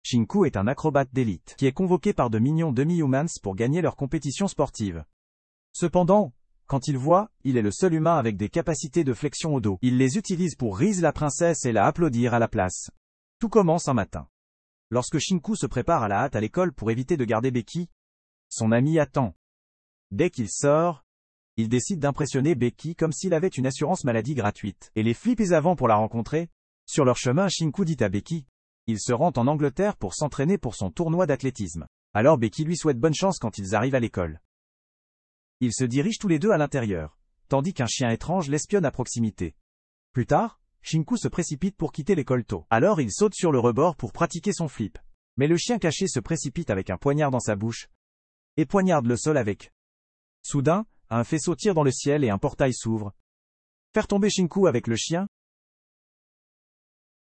Shinku est un acrobate d'élite, qui est convoqué par de mignons demi-humans pour gagner leur compétition sportive. Cependant, quand il voit, il est le seul humain avec des capacités de flexion au dos. Il les utilise pour riser la princesse et la applaudir à la place. Tout commence un matin. Lorsque Shinku se prépare à la hâte à l'école pour éviter de garder Becky, son ami attend. Dès qu'il sort, il décide d'impressionner Becky comme s'il avait une assurance maladie gratuite. Et les flippés avant pour la rencontrer. Sur leur chemin, Shinku dit à Becky. Il se rend en Angleterre pour s'entraîner pour son tournoi d'athlétisme. Alors Becky lui souhaite bonne chance quand ils arrivent à l'école. Ils se dirigent tous les deux à l'intérieur, tandis qu'un chien étrange l'espionne à proximité. Plus tard, Shinku se précipite pour quitter l'école tôt. Alors il saute sur le rebord pour pratiquer son flip. Mais le chien caché se précipite avec un poignard dans sa bouche et poignarde le sol avec. Soudain, un faisceau tire dans le ciel et un portail s'ouvre. Faire tomber Shinku avec le chien.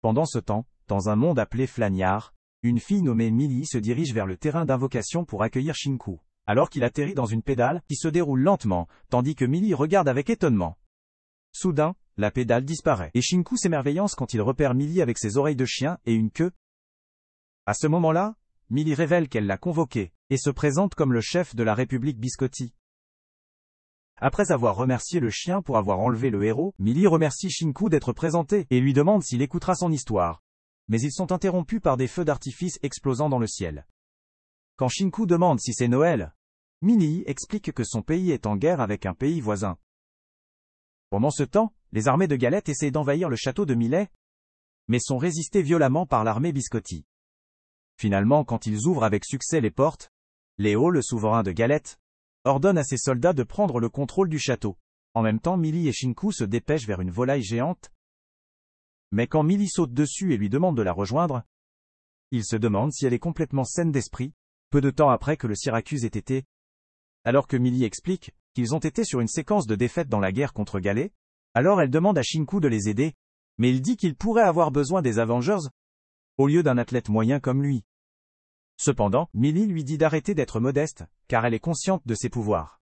Pendant ce temps, dans un monde appelé Flaniard, une fille nommée Millie se dirige vers le terrain d'invocation pour accueillir Shinku, alors qu'il atterrit dans une pédale qui se déroule lentement, tandis que Millie regarde avec étonnement. Soudain, la pédale disparaît, et Shinku s'émerveille quand il repère Millie avec ses oreilles de chien et une queue. À ce moment-là, Millie révèle qu'elle l'a convoqué, et se présente comme le chef de la République Biscotti. Après avoir remercié le chien pour avoir enlevé le héros, Millie remercie Shinku d'être présenté, et lui demande s'il écoutera son histoire. Mais ils sont interrompus par des feux d'artifice explosant dans le ciel. Quand Shinku demande si c'est Noël, Millie explique que son pays est en guerre avec un pays voisin. Pendant ce temps, les armées de Galette essayent d'envahir le château de Millet, mais sont résistées violemment par l'armée Biscotti. Finalement, quand ils ouvrent avec succès les portes, Léo, le souverain de Galette, ordonne à ses soldats de prendre le contrôle du château. En même temps, Millie et Shinku se dépêchent vers une volaille géante. Mais quand Millie saute dessus et lui demande de la rejoindre, il se demande si elle est complètement saine d'esprit, peu de temps après que le Syracuse ait été. Alors que Millie explique qu'ils ont été sur une séquence de défaites dans la guerre contre Gallet, alors elle demande à Shinku de les aider, mais il dit qu'il pourrait avoir besoin des Avengers, au lieu d'un athlète moyen comme lui. Cependant, Millie lui dit d'arrêter d'être modeste, car elle est consciente de ses pouvoirs.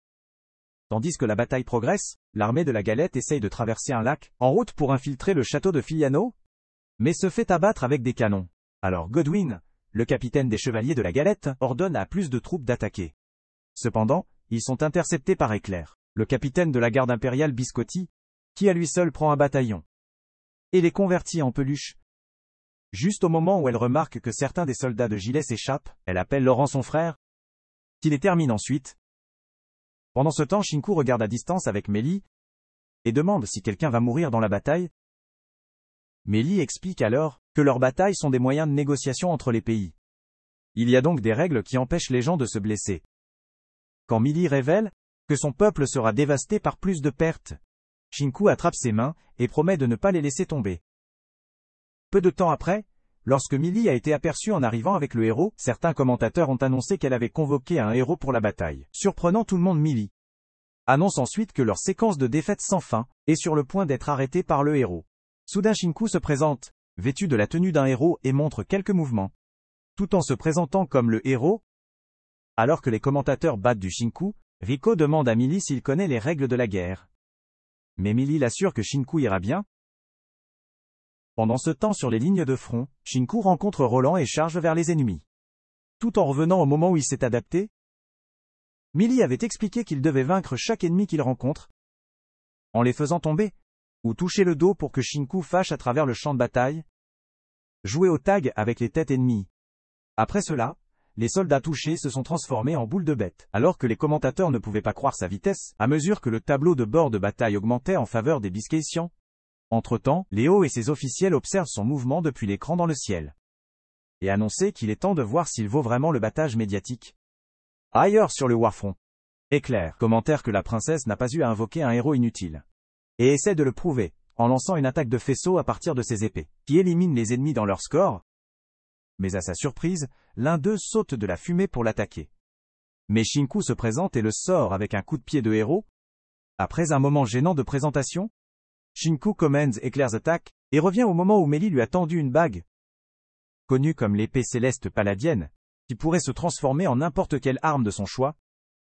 Tandis que la bataille progresse, l'armée de la Galette essaye de traverser un lac, en route pour infiltrer le château de Filiano, mais se fait abattre avec des canons. Alors Godwin, le capitaine des chevaliers de la Galette, ordonne à plus de troupes d'attaquer. Cependant, ils sont interceptés par Éclair, le capitaine de la garde impériale Biscotti, qui à lui seul prend un bataillon et les convertit en peluche. Juste au moment où elle remarque que certains des soldats de Gilet s'échappent, elle appelle Laurent son frère, qui les termine ensuite. Pendant ce temps, Shinku regarde à distance avec Mélie et demande si quelqu'un va mourir dans la bataille. Mélie explique alors que leurs batailles sont des moyens de négociation entre les pays. Il y a donc des règles qui empêchent les gens de se blesser. Quand Millie révèle que son peuple sera dévasté par plus de pertes, Shinku attrape ses mains et promet de ne pas les laisser tomber. Peu de temps après, lorsque Millie a été aperçue en arrivant avec le héros, certains commentateurs ont annoncé qu'elle avait convoqué un héros pour la bataille. Surprenant tout le monde, Millie annonce ensuite que leur séquence de défaites sans fin est sur le point d'être arrêtée par le héros. Soudain Shinku se présente, vêtu de la tenue d'un héros et montre quelques mouvements, tout en se présentant comme le héros. Alors que les commentateurs battent du Shinku, Rico demande à Millie s'il connaît les règles de la guerre. Mais Millie l'assure que Shinku ira bien. Pendant ce temps sur les lignes de front, Shinku rencontre Roland et charge vers les ennemis. Tout en revenant au moment où il s'est adapté, Millie avait expliqué qu'il devait vaincre chaque ennemi qu'il rencontre, en les faisant tomber, ou toucher le dos pour que Shinku fâche à travers le champ de bataille. Jouer au tag avec les têtes ennemies. Après cela, les soldats touchés se sont transformés en boules de bêtes, alors que les commentateurs ne pouvaient pas croire sa vitesse, à mesure que le tableau de bord de bataille augmentait en faveur des Biscaïtiens. Entre-temps, Léo et ses officiels observent son mouvement depuis l'écran dans le ciel. Et annoncent qu'il est temps de voir s'il vaut vraiment le battage médiatique. Ailleurs sur le Warfront. Éclair, commentaire que la princesse n'a pas eu à invoquer un héros inutile. Et essaie de le prouver, en lançant une attaque de faisceau à partir de ses épées, qui élimine les ennemis dans leur score. Mais à sa surprise, l'un d'eux saute de la fumée pour l'attaquer. Mais Shinku se présente et le sort avec un coup de pied de héros. Après un moment gênant de présentation, Shinku commence Éclair's attaque, et revient au moment où Mélie lui a tendu une bague, connue comme l'épée céleste palladienne, qui pourrait se transformer en n'importe quelle arme de son choix.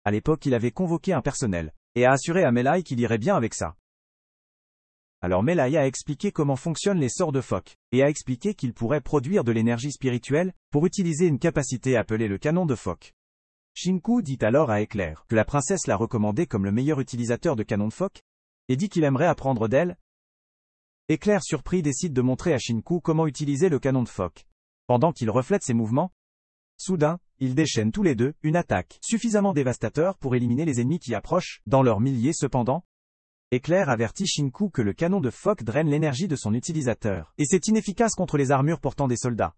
À l'époque il avait convoqué un personnel, et a assuré à Melai qu'il irait bien avec ça. Alors Melaya a expliqué comment fonctionnent les sorts de phoque, et a expliqué qu'il pourrait produire de l'énergie spirituelle, pour utiliser une capacité appelée le canon de phoque. Shinku dit alors à Éclair que la princesse l'a recommandé comme le meilleur utilisateur de canon de phoque, et dit qu'il aimerait apprendre d'elle. Éclair surpris décide de montrer à Shinku comment utiliser le canon de phoque. Pendant qu'il reflète ses mouvements, soudain, ils déchaînent tous les deux une attaque suffisamment dévastateur pour éliminer les ennemis qui approchent, dans leurs milliers cependant. Éclair avertit Shinku que le canon de phoque draine l'énergie de son utilisateur, et c'est inefficace contre les armures portant des soldats.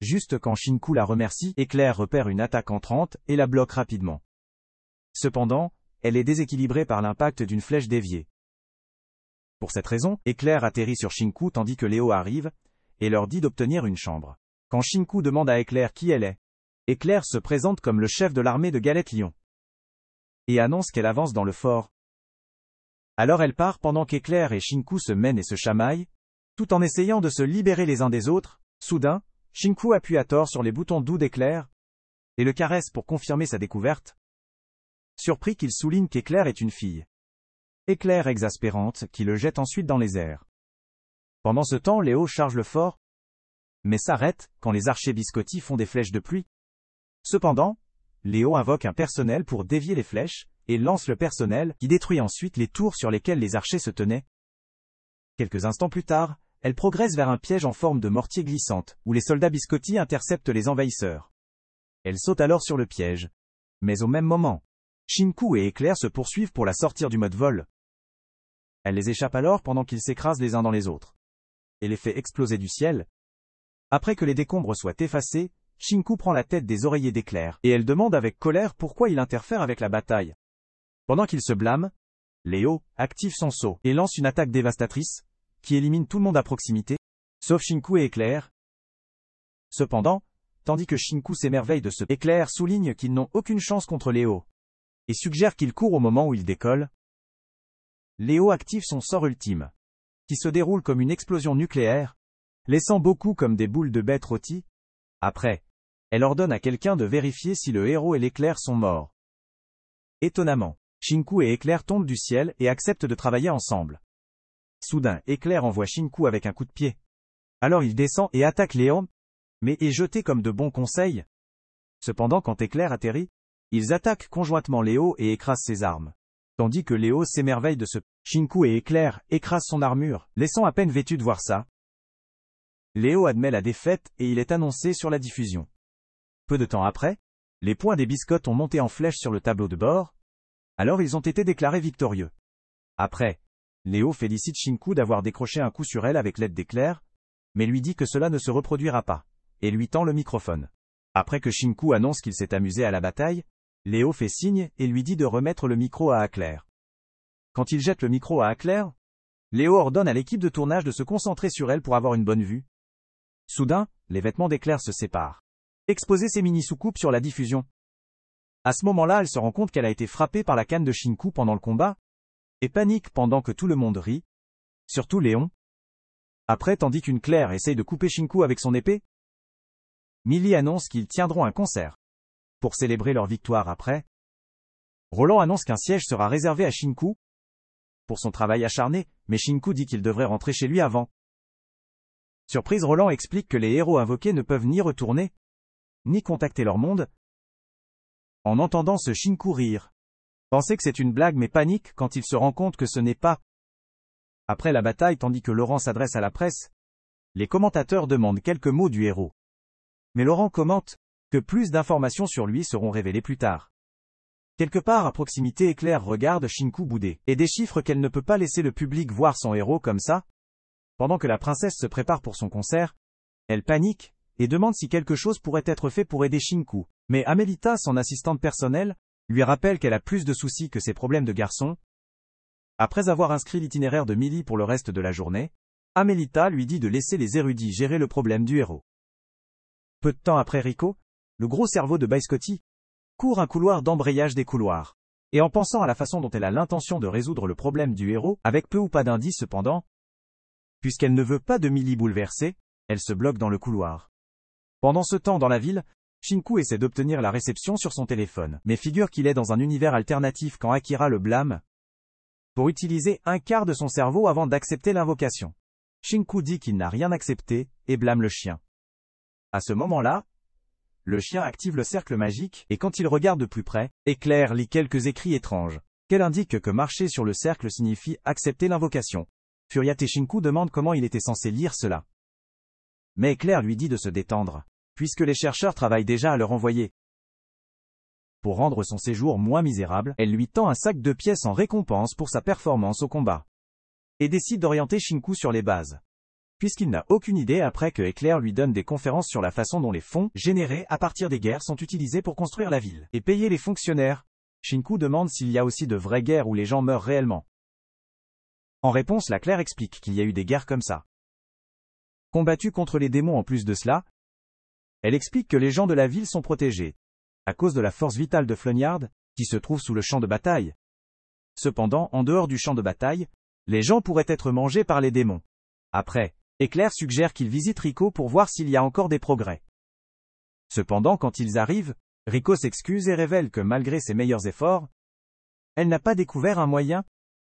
Juste quand Shinku la remercie, Éclair repère une attaque entrante, et la bloque rapidement. Cependant, elle est déséquilibrée par l'impact d'une flèche déviée. Pour cette raison, Éclair atterrit sur Shinku tandis que Léo arrive, et leur dit d'obtenir une chambre. Quand Shinku demande à Éclair qui elle est, Éclair se présente comme le chef de l'armée de Galette Lion, et annonce qu'elle avance dans le fort. Alors elle part pendant qu'Éclair et Shinku se mènent et se chamaillent, tout en essayant de se libérer les uns des autres. Soudain, Shinku appuie à tort sur les boutons doux d'Éclair, et le caresse pour confirmer sa découverte. Surpris qu'il souligne qu'Éclair est une fille. Éclair exaspérante, qui le jette ensuite dans les airs. Pendant ce temps, Léo charge le fort, mais s'arrête, quand les archers biscottis font des flèches de pluie. Cependant, Léo invoque un personnel pour dévier les flèches, et lance le personnel, qui détruit ensuite les tours sur lesquelles les archers se tenaient. Quelques instants plus tard, elle progresse vers un piège en forme de mortier glissante, où les soldats biscottis interceptent les envahisseurs. Elle saute alors sur le piège. Mais au même moment, Shinku et Éclair se poursuivent pour la sortir du mode vol. Elle les échappe alors pendant qu'ils s'écrasent les uns dans les autres, et les fait exploser du ciel. Après que les décombres soient effacés, Shinku prend la tête des oreillers d'Éclair, et elle demande avec colère pourquoi il interfère avec la bataille. Pendant qu'il se blâme, Léo active son sceau et lance une attaque dévastatrice, qui élimine tout le monde à proximité, sauf Shinku et Éclair. Cependant, tandis que Shinku s'émerveille de ce, Éclair souligne qu'ils n'ont aucune chance contre Léo, et suggère qu'il court au moment où il décolle. Léo active son sort ultime, qui se déroule comme une explosion nucléaire, laissant beaucoup comme des boules de bêtes rôties. Après, elle ordonne à quelqu'un de vérifier si le héros et l'Éclair sont morts. Étonnamment, Shinku et Éclair tombent du ciel et acceptent de travailler ensemble. Soudain, Éclair envoie Shinku avec un coup de pied. Alors il descend et attaque Léo, mais est jeté comme de bons conseils. Cependant, quand Éclair atterrit, ils attaquent conjointement Léo et écrasent ses armes. Tandis que Léo s'émerveille de ce, Shinku et Éclair écrasent son armure, laissant à peine vêtu de voir ça. Léo admet la défaite et il est annoncé sur la diffusion. Peu de temps après, les points des biscottes ont monté en flèche sur le tableau de bord. Alors ils ont été déclarés victorieux. Après, Léo félicite Shinku d'avoir décroché un coup sur elle avec l'aide d'Éclair, mais lui dit que cela ne se reproduira pas, et lui tend le microphone. Après que Shinku annonce qu'il s'est amusé à la bataille, Léo fait signe et lui dit de remettre le micro à Éclair. Quand il jette le micro à Éclair, Léo ordonne à l'équipe de tournage de se concentrer sur elle pour avoir une bonne vue. Soudain, les vêtements d'Éclair se séparent. Exposer ses mini-soucoupes sur la diffusion. À ce moment-là, elle se rend compte qu'elle a été frappée par la canne de Shinku pendant le combat, et panique pendant que tout le monde rit, surtout Léon. Après, tandis qu'une Claire essaye de couper Shinku avec son épée, Millie annonce qu'ils tiendront un concert pour célébrer leur victoire. Après, Roland annonce qu'un siège sera réservé à Shinku pour son travail acharné, mais Shinku dit qu'il devrait rentrer chez lui avant. Surprise, Roland explique que les héros invoqués ne peuvent ni retourner, ni contacter leur monde. En entendant ce, Shinku rire. Pensez que c'est une blague mais panique quand il se rend compte que ce n'est pas. Après la bataille, tandis que Laurent s'adresse à la presse, les commentateurs demandent quelques mots du héros. Mais Laurent commente que plus d'informations sur lui seront révélées plus tard. Quelque part à proximité, Éclair regarde Shinku bouder et déchiffre qu'elle ne peut pas laisser le public voir son héros comme ça. Pendant que la princesse se prépare pour son concert, elle panique et demande si quelque chose pourrait être fait pour aider Shinku. Mais Amelita, son assistante personnelle, lui rappelle qu'elle a plus de soucis que ses problèmes de garçon. Après avoir inscrit l'itinéraire de Millie pour le reste de la journée, Amelita lui dit de laisser les érudits gérer le problème du héros. Peu de temps après, Rico, le gros cerveau de Biscotti, court un couloir d'embrayage des couloirs. Et en pensant à la façon dont elle a l'intention de résoudre le problème du héros, avec peu ou pas d'indices cependant, puisqu'elle ne veut pas de Millie bouleversée, elle se bloque dans le couloir. Pendant ce temps dans la ville, Shinku essaie d'obtenir la réception sur son téléphone, mais figure qu'il est dans un univers alternatif quand Akira le blâme. pour utiliser un quart de son cerveau avant d'accepter l'invocation. Shinku dit qu'il n'a rien accepté, et blâme le chien. À ce moment-là, le chien active le cercle magique, et quand il regarde de plus près, Éclair lit quelques écrits étranges, qu'elle indique que marcher sur le cercle signifie accepter l'invocation. Furiate Shinku demande comment il était censé lire cela. Mais Éclair lui dit de se détendre, puisque les chercheurs travaillent déjà à le renvoyer. Pour rendre son séjour moins misérable, elle lui tend un sac de pièces en récompense pour sa performance au combat. Et décide d'orienter Shinku sur les bases. Puisqu'il n'a aucune idée après que Éclair lui donne des conférences sur la façon dont les fonds, générés à partir des guerres sont utilisés pour construire la ville, et payer les fonctionnaires, Shinku demande s'il y a aussi de vraies guerres où les gens meurent réellement. En réponse, la Claire explique qu'il y a eu des guerres comme ça, combattues contre les démons en plus de cela. Elle explique que les gens de la ville sont protégés, à cause de la force vitale de Flognard, qui se trouve sous le champ de bataille. Cependant, en dehors du champ de bataille, les gens pourraient être mangés par les démons. Après, Éclair suggère qu'ils visitent Rico pour voir s'il y a encore des progrès. Cependant, quand ils arrivent, Rico s'excuse et révèle que malgré ses meilleurs efforts, elle n'a pas découvert un moyen.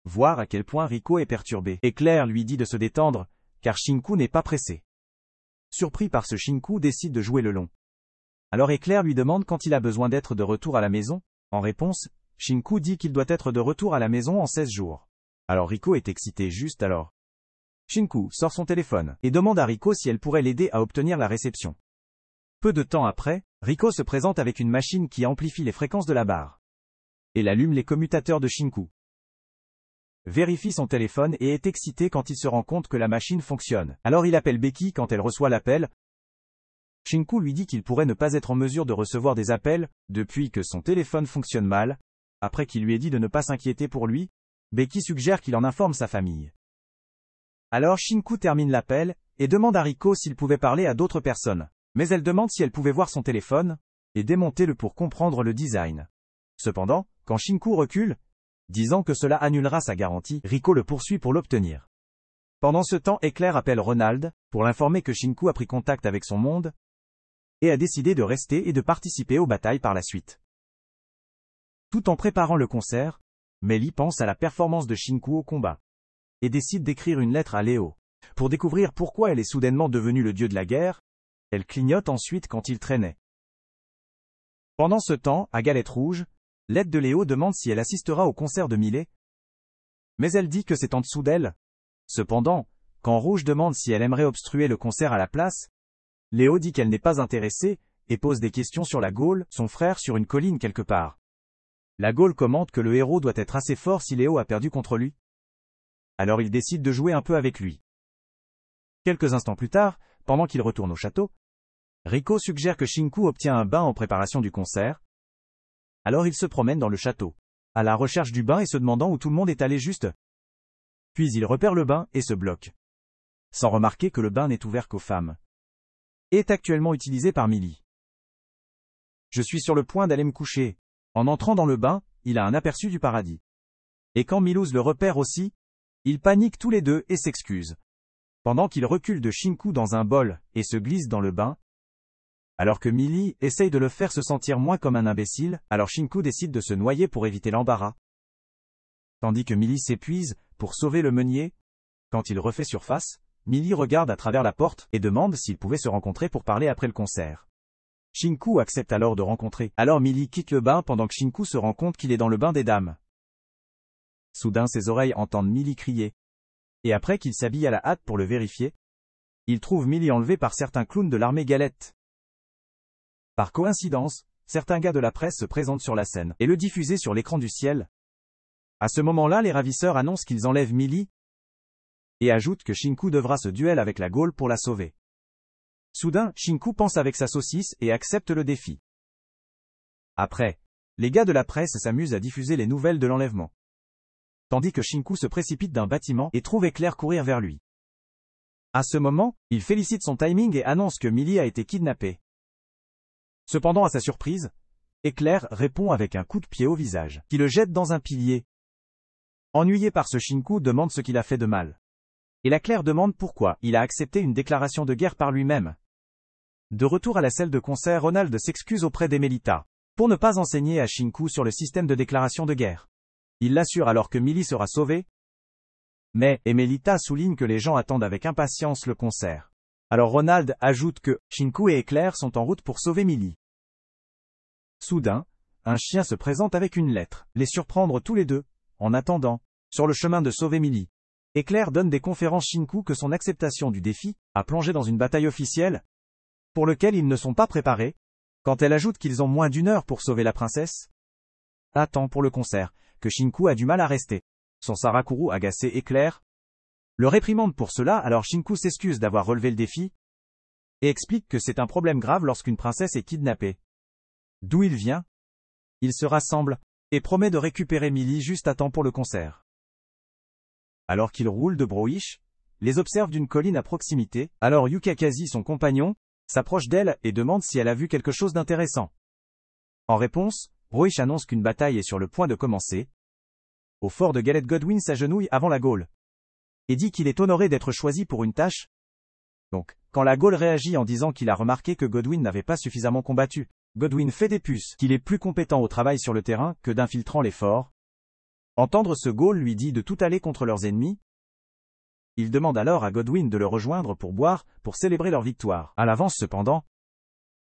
Voir à quel point Rico est perturbé. Éclair lui dit de se détendre, car Shinku n'est pas pressé. Surpris par ce, Shinku décide de jouer le long. Alors Éclair lui demande quand il a besoin d'être de retour à la maison. En réponse, Shinku dit qu'il doit être de retour à la maison en 16 jours. Alors Rico est excité juste alors. Shinku sort son téléphone et demande à Rico si elle pourrait l'aider à obtenir la réception. Peu de temps après, Rico se présente avec une machine qui amplifie les fréquences de la barre. Et allume les commutateurs de Shinku. Vérifie son téléphone et est excité quand il se rend compte que la machine fonctionne. Alors il appelle Becky quand elle reçoit l'appel. Shinku lui dit qu'il pourrait ne pas être en mesure de recevoir des appels, depuis que son téléphone fonctionne mal. Après qu'il lui ait dit de ne pas s'inquiéter pour lui, Becky suggère qu'il en informe sa famille. Alors Shinku termine l'appel, et demande à Rico s'il pouvait parler à d'autres personnes. Mais elle demande si elle pouvait voir son téléphone, et démonter-le pour comprendre le design. Cependant, quand Shinku recule, disant que cela annulera sa garantie, Rico le poursuit pour l'obtenir. Pendant ce temps, Éclair appelle Ronald, pour l'informer que Shinku a pris contact avec son monde, et a décidé de rester et de participer aux batailles par la suite. Tout en préparant le concert, Melly pense à la performance de Shinku au combat, et décide d'écrire une lettre à Léo, pour découvrir pourquoi elle est soudainement devenue le dieu de la guerre. Elle clignote ensuite quand il traînait. Pendant ce temps, à Galette Rouge, l'aide de Léo demande si elle assistera au concert de Millet. Mais elle dit que c'est en dessous d'elle. Cependant, quand Rouge demande si elle aimerait obstruer le concert à la place, Léo dit qu'elle n'est pas intéressée, et pose des questions sur la Gaule, son frère sur une colline quelque part. La Gaule commente que le héros doit être assez fort si Léo a perdu contre lui. Alors il décide de jouer un peu avec lui. Quelques instants plus tard, pendant qu'il retourne au château, Rico suggère que Shinku obtient un bain en préparation du concert. Alors il se promène dans le château, à la recherche du bain et se demandant où tout le monde est allé juste. Puis il repère le bain et se bloque, sans remarquer que le bain n'est ouvert qu'aux femmes, et est actuellement utilisé par Millie. Je suis sur le point d'aller me coucher. En entrant dans le bain, il a un aperçu du paradis. Et quand Milouz le repère aussi, ils paniquent tous les deux et s'excusent. Pendant qu'il recule de Shinku dans un bol et se glisse dans le bain, alors que Millie essaye de le faire se sentir moins comme un imbécile, alors Shinku décide de se noyer pour éviter l'embarras. Tandis que Millie s'épuise pour sauver le meunier, quand il refait surface, Millie regarde à travers la porte et demande s'ils pouvaient se rencontrer pour parler après le concert. Shinku accepte alors de rencontrer. Alors Millie quitte le bain pendant que Shinku se rend compte qu'il est dans le bain des dames. Soudain ses oreilles entendent Millie crier. Et après qu'il s'habille à la hâte pour le vérifier, il trouve Millie enlevée par certains clowns de l'armée Galette. Par coïncidence, certains gars de la presse se présentent sur la scène et le diffusent sur l'écran du ciel. À ce moment-là, les ravisseurs annoncent qu'ils enlèvent Millie et ajoutent que Shinku devra se duel avec la Gaule pour la sauver. Soudain, Shinku pense avec sa saucisse et accepte le défi. Après, les gars de la presse s'amusent à diffuser les nouvelles de l'enlèvement, tandis que Shinku se précipite d'un bâtiment et trouve Éclair courir vers lui. À ce moment, il félicite son timing et annonce que Millie a été kidnappée. Cependant, à sa surprise, Éclair répond avec un coup de pied au visage, qui le jette dans un pilier. Ennuyé par ce, Shinku demande ce qu'il a fait de mal. Et la Claire demande pourquoi il a accepté une déclaration de guerre par lui-même. De retour à la salle de concert, Ronald s'excuse auprès d'Emelita pour ne pas enseigner à Shinku sur le système de déclaration de guerre. Il l'assure alors que Millie sera sauvée. Mais Melita souligne que les gens attendent avec impatience le concert. Alors Ronald ajoute que Shinku et Éclair sont en route pour sauver Millie. Soudain, un chien se présente avec une lettre, les surprendre tous les deux, en attendant, sur le chemin de sauver Millie. Éclair donne des conférences Shinku que son acceptation du défi a plongé dans une bataille officielle, pour lequel ils ne sont pas préparés, quand elle ajoute qu'ils ont moins d'1 heure pour sauver la princesse. Attend pour le concert, que Shinku a du mal à rester. Son Sarakuru agacé Éclair le réprimande pour cela, alors Shinku s'excuse d'avoir relevé le défi, et explique que c'est un problème grave lorsqu'une princesse est kidnappée. D'où il vient? Il se rassemble, et promet de récupérer Millie juste à temps pour le concert. Alors qu'il roule de Broish, les observe d'une colline à proximité, alors Yukakazi, son compagnon, s'approche d'elle et demande si elle a vu quelque chose d'intéressant. En réponse, Broish annonce qu'une bataille est sur le point de commencer. Au fort de Galette, Godwyn s'agenouille avant la Gaule, et dit qu'il est honoré d'être choisi pour une tâche. Donc, quand la Gaule réagit en disant qu'il a remarqué que Godwyn n'avait pas suffisamment combattu, Godwyn fait des puces qu'il est plus compétent au travail sur le terrain que d'infiltrant les forts. Entendre ce Gaule lui dit de tout aller contre leurs ennemis. Il demande alors à Godwyn de le rejoindre pour boire, pour célébrer leur victoire. À l'avance cependant,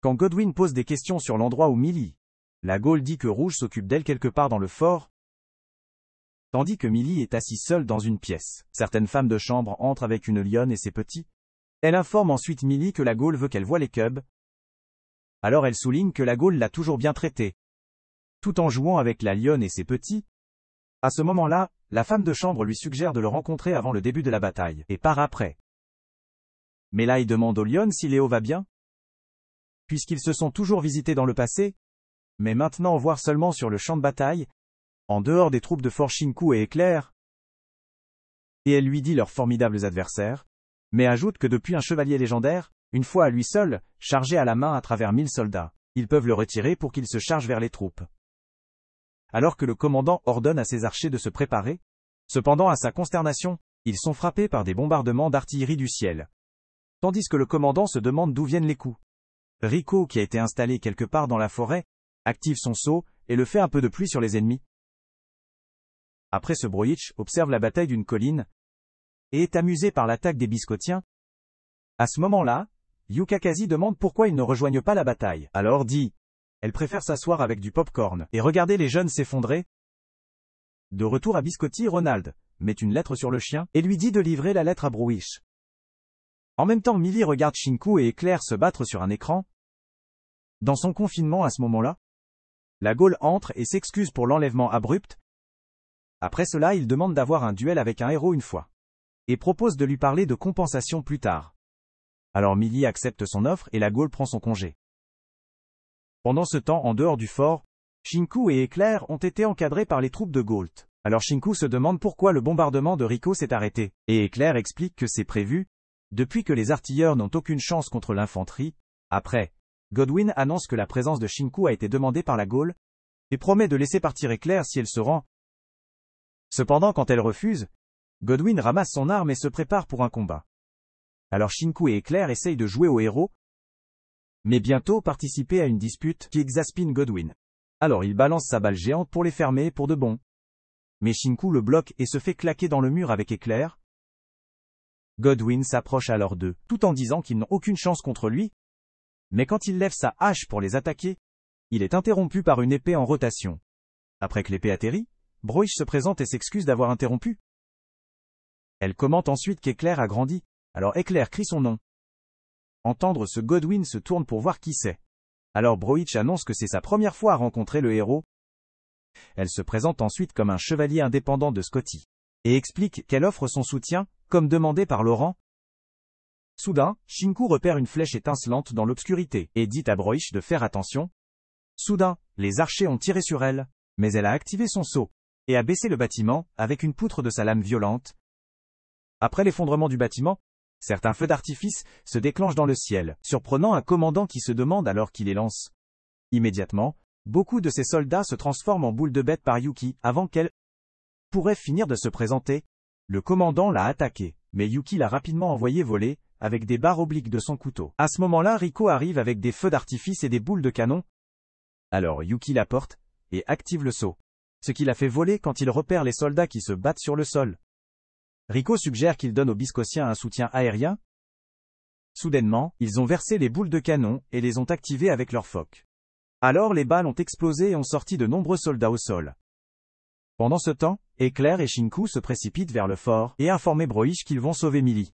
quand Godwyn pose des questions sur l'endroit où Millie, la Gaule dit que Rouge s'occupe d'elle quelque part dans le fort, tandis que Millie est assise seule dans une pièce. Certaines femmes de chambre entrent avec une lionne et ses petits. Elle informe ensuite Millie que la Gaule veut qu'elle voie les cubs. Alors elle souligne que la Gaule l'a toujours bien traitée, tout en jouant avec la lionne et ses petits. À ce moment-là, la femme de chambre lui suggère de le rencontrer avant le début de la bataille, et part après. Mais là il demande aux lionnes si Léo va bien, puisqu'ils se sont toujours visités dans le passé, mais maintenant voir seulement sur le champ de bataille, en dehors des troupes de Fort Shinku et Éclair. Et elle lui dit leurs formidables adversaires, mais ajoute que depuis un chevalier légendaire, une fois à lui seul, chargé à la main à travers 1000 soldats, ils peuvent le retirer pour qu'il se charge vers les troupes. Alors que le commandant ordonne à ses archers de se préparer, cependant à sa consternation, ils sont frappés par des bombardements d'artillerie du ciel. Tandis que le commandant se demande d'où viennent les coups. Rico, qui a été installé quelque part dans la forêt, active son sceau, et le fait un peu de pluie sur les ennemis. Après ce Broich observe la bataille d'une colline, et est amusé par l'attaque des biscotiens. À ce moment-là, Yukakazi demande pourquoi ils ne rejoignent pas la bataille. Alors dit, elle préfère s'asseoir avec du pop-corn, et regarder les jeunes s'effondrer. De retour à Biscotti, Ronald met une lettre sur le chien, et lui dit de livrer la lettre à Broich. En même temps, Millie regarde Shinku et Éclair se battre sur un écran. Dans son confinement à ce moment-là, la Gaule entre et s'excuse pour l'enlèvement abrupt. Après cela, il demande d'avoir un duel avec un héros une fois, et propose de lui parler de compensation plus tard. Alors Millie accepte son offre et la Gaule prend son congé. Pendant ce temps, en dehors du fort, Shinku et Éclair ont été encadrés par les troupes de Gault. Alors Shinku se demande pourquoi le bombardement de Rico s'est arrêté, et Éclair explique que c'est prévu, depuis que les artilleurs n'ont aucune chance contre l'infanterie. Après, Godwyn annonce que la présence de Shinku a été demandée par la Gaule, et promet de laisser partir Éclair si elle se rend. Cependant, quand elle refuse, Godwyn ramasse son arme et se prépare pour un combat. Alors Shinku et Éclair essayent de jouer au héros, mais bientôt participer à une dispute qui exaspine Godwyn. Alors il balance sa balle géante pour les fermer pour de bon. Mais Shinku le bloque et se fait claquer dans le mur avec Éclair. Godwyn s'approche alors d'eux, tout en disant qu'ils n'ont aucune chance contre lui. Mais quand il lève sa hache pour les attaquer, il est interrompu par une épée en rotation. Après que l'épée atterrit, Broich se présente et s'excuse d'avoir interrompu. Elle commente ensuite qu'Éclair a grandi, alors Éclair crie son nom. Entendre ce, Godwyn se tourne pour voir qui c'est. Alors Broich annonce que c'est sa première fois à rencontrer le héros. Elle se présente ensuite comme un chevalier indépendant de Scotty, et explique qu'elle offre son soutien, comme demandé par Laurent. Soudain, Shinku repère une flèche étincelante dans l'obscurité, et dit à Broich de faire attention. Soudain, les archers ont tiré sur elle, mais elle a activé son sceau, et a baissé le bâtiment, avec une poutre de sa lame violente. Après l'effondrement du bâtiment, certains feux d'artifice se déclenchent dans le ciel, surprenant un commandant qui se demande alors qui les lance. Immédiatement, beaucoup de ses soldats se transforment en boules de bête par Yuki, avant qu'elle pourrait finir de se présenter. Le commandant l'a attaqué, mais Yuki l'a rapidement envoyé voler, avec des barres obliques de son couteau. À ce moment-là, Rico arrive avec des feux d'artifice et des boules de canon. Alors Yuki la porte, et active le sceau. ce qui la fait voler quand il repère les soldats qui se battent sur le sol. Rico suggère qu'il donne aux Biscotiens un soutien aérien. Soudainement, ils ont versé les boules de canon et les ont activées avec leurs phoques. Alors les balles ont explosé et ont sorti de nombreux soldats au sol. Pendant ce temps, Éclair et Shinku se précipitent vers le fort et informent Broich qu'ils vont sauver Millie.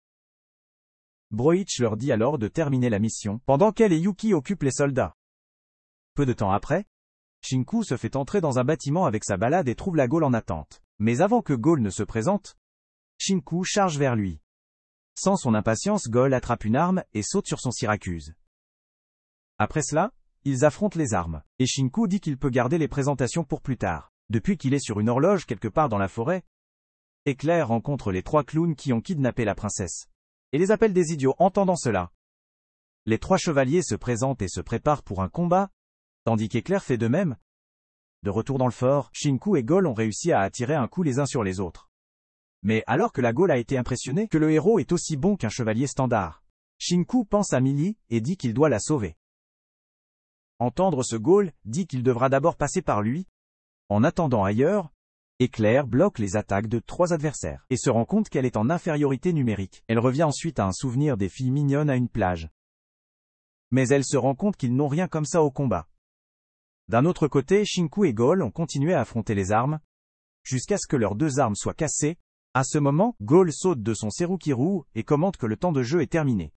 Broich leur dit alors de terminer la mission, pendant qu'elle et Yuki occupent les soldats. Peu de temps après, Shinku se fait entrer dans un bâtiment avec sa balade et trouve la Gaule en attente. Mais avant que Gaule ne se présente, Shinku charge vers lui. Sans son impatience, Gaule attrape une arme et saute sur son Syracuse. Après cela, ils affrontent les armes, et Shinku dit qu'il peut garder les présentations pour plus tard. Depuis qu'il est sur une horloge quelque part dans la forêt, Éclair rencontre les 3 clowns qui ont kidnappé la princesse, et les appelle des idiots. Entendant cela, les 3 chevaliers se présentent et se préparent pour un combat, tandis qu'Éclair fait de même. De retour dans le fort, Shinku et Gaule ont réussi à attirer un coup les uns sur les autres. Mais alors que la Gaule a été impressionnée que le héros est aussi bon qu'un chevalier standard, Shinku pense à Millie et dit qu'il doit la sauver. Entendre ce, Gaule dit qu'il devra d'abord passer par lui. En attendant ailleurs, Éclair bloque les attaques de 3 adversaires et se rend compte qu'elle est en infériorité numérique. Elle revient ensuite à un souvenir des filles mignonnes à une plage. Mais elle se rend compte qu'ils n'ont rien comme ça au combat. D'un autre côté, Shinku et Gaule ont continué à affronter les armes, jusqu'à ce que leurs 2 armes soient cassées. À ce moment, Gaule saute de son Serukiru et commente que le temps de jeu est terminé.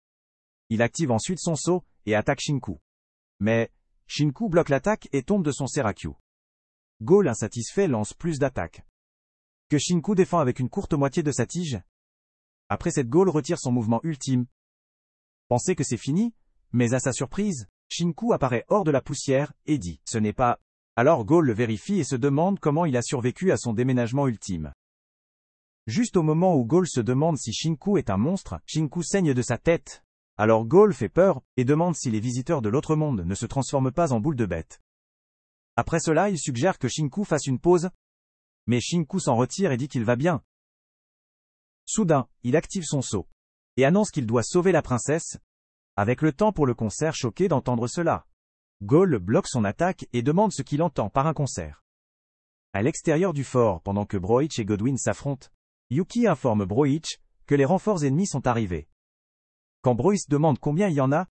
Il active ensuite son saut et attaque Shinku. Mais Shinku bloque l'attaque et tombe de son Serakyu. Gaule insatisfait lance plus d'attaques, que Shinku défend avec une courte moitié de sa tige. Après cette, Gaule retire son mouvement ultime. Pensez que c'est fini, mais à sa surprise, Shinku apparaît hors de la poussière et dit « Ce n'est pas ». Alors Gaule le vérifie et se demande comment il a survécu à son déménagement ultime. Juste au moment où Gaule se demande si Shinku est un monstre, Shinku saigne de sa tête. Alors Gaule fait peur et demande si les visiteurs de l'autre monde ne se transforment pas en boules de bêtes. Après cela, il suggère que Shinku fasse une pause, mais Shinku s'en retire et dit qu'il va bien. Soudain, il active son sceau et annonce qu'il doit sauver la princesse. Avec le temps pour le concert, choqué d'entendre cela, Gaule bloque son attaque et demande ce qu'il entend par un concert. À l'extérieur du fort, pendant que Broich et Godwin s'affrontent, Yuki informe Broich que les renforts ennemis sont arrivés. Quand Broich demande combien il y en a,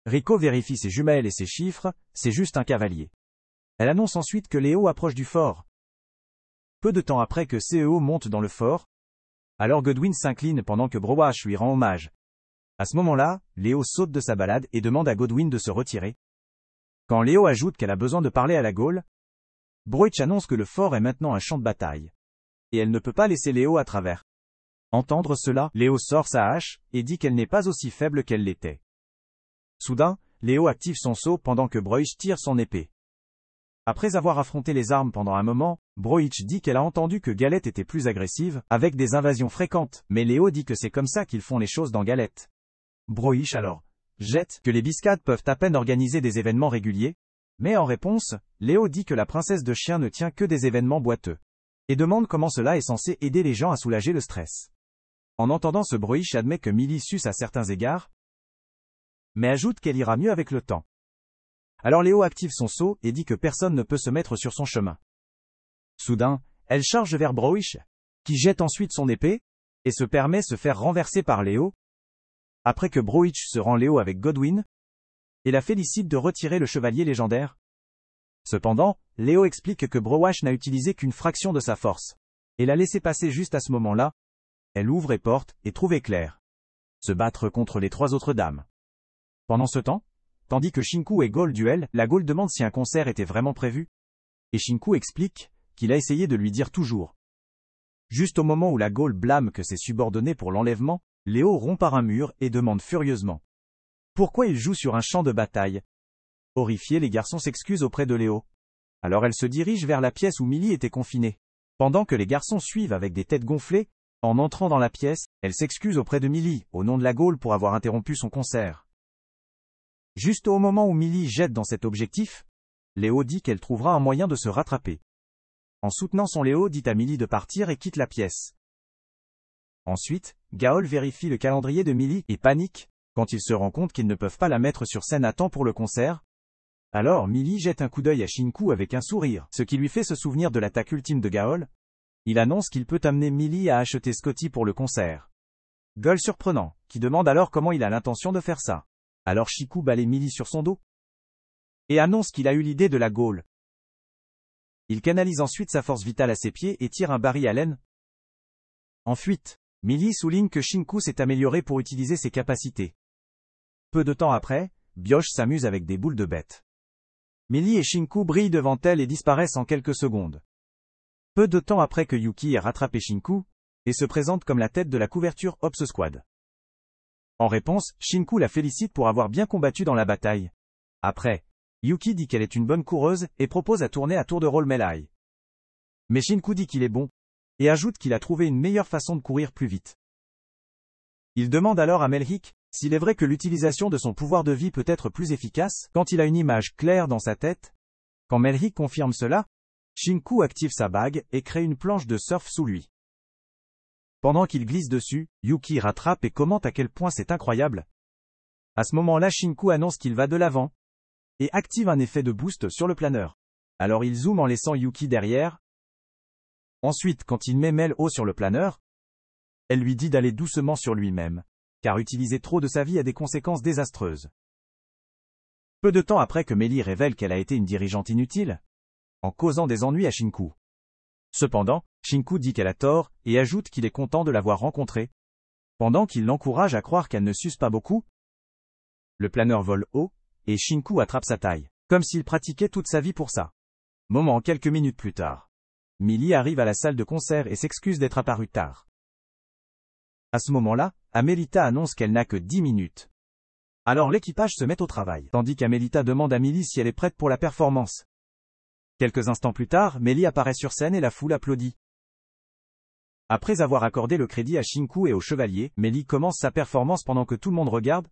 Rico vérifie ses jumelles et ses chiffres, c'est juste un cavalier. Elle annonce ensuite que Léo approche du fort. Peu de temps après que CEO monte dans le fort, alors Godwin s'incline pendant que Broach lui rend hommage. À ce moment-là, Léo saute de sa balade et demande à Godwin de se retirer. Quand Léo ajoute qu'elle a besoin de parler à la Gaule, Broich annonce que le fort est maintenant un champ de bataille. Et elle ne peut pas laisser Léo à travers. Entendre cela, Léo sort sa hache et dit qu'elle n'est pas aussi faible qu'elle l'était. Soudain, Léo active son sceau pendant que Broich tire son épée. Après avoir affronté les armes pendant un moment, Broich dit qu'elle a entendu que Galette était plus agressive, avec des invasions fréquentes, mais Léo dit que c'est comme ça qu'ils font les choses dans Galette. Broich alors jette que les Biscades peuvent à peine organiser des événements réguliers, mais en réponse, Léo dit que la princesse de chien ne tient que des événements boiteux, et demande comment cela est censé aider les gens à soulager le stress. En entendant ce, Broich admet que Millie suce à certains égards, mais ajoute qu'elle ira mieux avec le temps. Alors Léo active son sceau et dit que personne ne peut se mettre sur son chemin. Soudain, elle charge vers Broich, qui jette ensuite son épée, et se permet se faire renverser par Léo. Après que Broich se rend Léo avec Godwin, et la félicite de retirer le chevalier légendaire. Cependant, Léo explique que Broach n'a utilisé qu'une fraction de sa force, et l'a laissé passer juste à ce moment-là. Elle ouvre et porte, et trouve Éclair se battre contre les 3 autres dames. Pendant ce temps, tandis que Shinku et Gaule duellent, la Gaule demande si un concert était vraiment prévu, et Shinku explique qu'il a essayé de lui dire toujours. Juste au moment où la Gaule blâme que c'est subordonné pour l'enlèvement, Léo rompt par un mur et demande furieusement pourquoi il joue sur un champ de bataille. Horrifiés, les garçons s'excusent auprès de Léo. Alors elle se dirige vers la pièce où Millie était confinée. Pendant que les garçons suivent avec des têtes gonflées, en entrant dans la pièce, elle s'excuse auprès de Millie, au nom de la Gaule pour avoir interrompu son concert. Juste au moment où Millie jette dans cet objectif, Léo dit qu'elle trouvera un moyen de se rattraper. En soutenant son Léo dit à Millie de partir et quitte la pièce. Ensuite, Gaol vérifie le calendrier de Millie et panique, quand il se rend compte qu'ils ne peuvent pas la mettre sur scène à temps pour le concert. Alors Millie jette un coup d'œil à Shinku avec un sourire, ce qui lui fait se souvenir de l'attaque ultime de Gaol. Il annonce qu'il peut amener Millie à acheter Scotty pour le concert. Gull surprenant, qui demande alors comment il a l'intention de faire ça. Alors Shinku balaye Millie sur son dos et annonce qu'il a eu l'idée de la Gaule. Il canalise ensuite sa force vitale à ses pieds et tire un Barry Allen en fuite. Millie souligne que Shinku s'est amélioré pour utiliser ses capacités. Peu de temps après, Bioche s'amuse avec des boules de bête. Millie et Shinku brillent devant elle et disparaissent en quelques secondes. Peu de temps après que Yuki ait rattrapé Shinku, et se présente comme la tête de la couverture Ops Squad. En réponse, Shinku la félicite pour avoir bien combattu dans la bataille. Après, Yuki dit qu'elle est une bonne coureuse et propose à tourner à tour de rôle Melai. Mais Shinku dit qu'il est bon, et ajoute qu'il a trouvé une meilleure façon de courir plus vite. Il demande alors à Melhik s'il est vrai que l'utilisation de son pouvoir de vie peut être plus efficace quand il a une image claire dans sa tête. Quand Melhik confirme cela, Shinku active sa bague et crée une planche de surf sous lui. Pendant qu'il glisse dessus, Yuki rattrape et commente à quel point c'est incroyable. À ce moment-là, Shinku annonce qu'il va de l'avant et active un effet de boost sur le planeur. Alors il zoome en laissant Yuki derrière. Ensuite, quand il met Mel haut sur le planeur, elle lui dit d'aller doucement sur lui-même, car utiliser trop de sa vie a des conséquences désastreuses. Peu de temps après que Melly révèle qu'elle a été une dirigeante inutile, en causant des ennuis à Shinku. Cependant, Shinku dit qu'elle a tort, et ajoute qu'il est content de l'avoir rencontrée. Pendant qu'il l'encourage à croire qu'elle ne suce pas beaucoup, le planeur vole haut, et Shinku attrape sa taille, comme s'il pratiquait toute sa vie pour ça. Quelques minutes plus tard. Millie arrive à la salle de concert et s'excuse d'être apparue tard. À ce moment-là, Amelita annonce qu'elle n'a que 10 minutes. Alors l'équipage se met au travail, tandis qu'Amelita demande à Millie si elle est prête pour la performance. Quelques instants plus tard, Millie apparaît sur scène et la foule applaudit. Après avoir accordé le crédit à Shinku et au chevalier, Millie commence sa performance pendant que tout le monde regarde.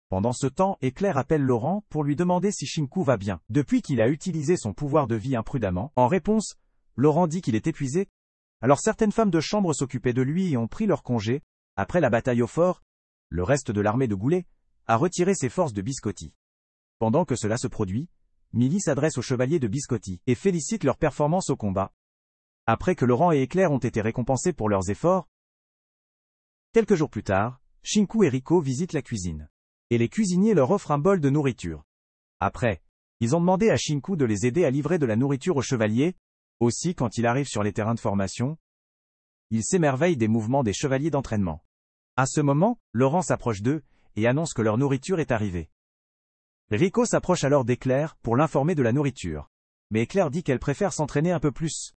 Pendant ce temps, Éclair appelle Laurent pour lui demander si Shinku va bien. Depuis qu'il a utilisé son pouvoir de vie imprudemment, en réponse, Laurent dit qu'il est épuisé. Alors certaines femmes de chambre s'occupaient de lui et ont pris leur congé. Après la bataille au fort, le reste de l'armée de Goulet a retiré ses forces de Biscotti. Pendant que cela se produit, Millie s'adresse aux chevaliers de Biscotti et félicite leur performance au combat. Après que Laurent et Éclair ont été récompensés pour leurs efforts, quelques jours plus tard, Shinku et Rico visitent la cuisine. Et les cuisiniers leur offrent un bol de nourriture. Après, ils ont demandé à Shinku de les aider à livrer de la nourriture aux chevaliers. Aussi, quand il arrive sur les terrains de formation, il s'émerveille des mouvements des chevaliers d'entraînement. À ce moment, Laurent s'approche d'eux et annonce que leur nourriture est arrivée. Rico s'approche alors d'Éclair pour l'informer de la nourriture. Mais Éclair dit qu'elle préfère s'entraîner un peu plus.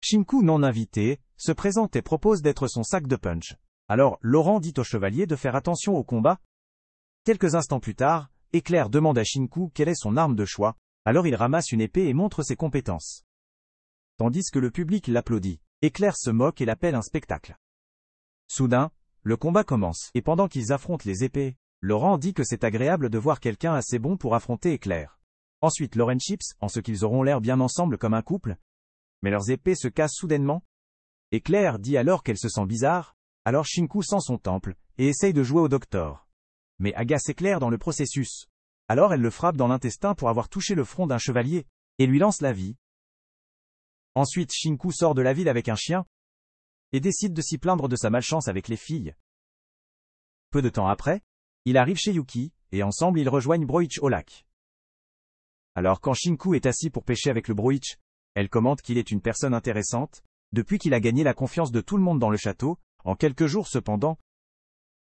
Shinku, non invité, se présente et propose d'être son sac de punch. Alors, Laurent dit au chevalier de faire attention au combat. Quelques instants plus tard, Éclair demande à Shinku quelle est son arme de choix, alors il ramasse une épée et montre ses compétences. Tandis que le public l'applaudit, Éclair se moque et l'appelle un spectacle. Soudain, le combat commence, et pendant qu'ils affrontent les épées, Laurent dit que c'est agréable de voir quelqu'un assez bon pour affronter Éclair. Ensuite Lauren chips, en ce qu'ils auront l'air bien ensemble comme un couple. Mais leurs épées se cassent soudainement. Éclair dit alors qu'elle se sent bizarre, alors Shinku sent son temple, et essaye de jouer au docteur. Mais agace Éclair dans le processus. Alors elle le frappe dans l'intestin pour avoir touché le front d'un chevalier, et lui lance la vie. Ensuite Shinku sort de la ville avec un chien, et décide de s'y plaindre de sa malchance avec les filles. Peu de temps après, il arrive chez Yuki, et ensemble ils rejoignent Broich au lac. Alors quand Shinku est assis pour pêcher avec le Broich, elle commente qu'il est une personne intéressante, depuis qu'il a gagné la confiance de tout le monde dans le château, en quelques jours cependant.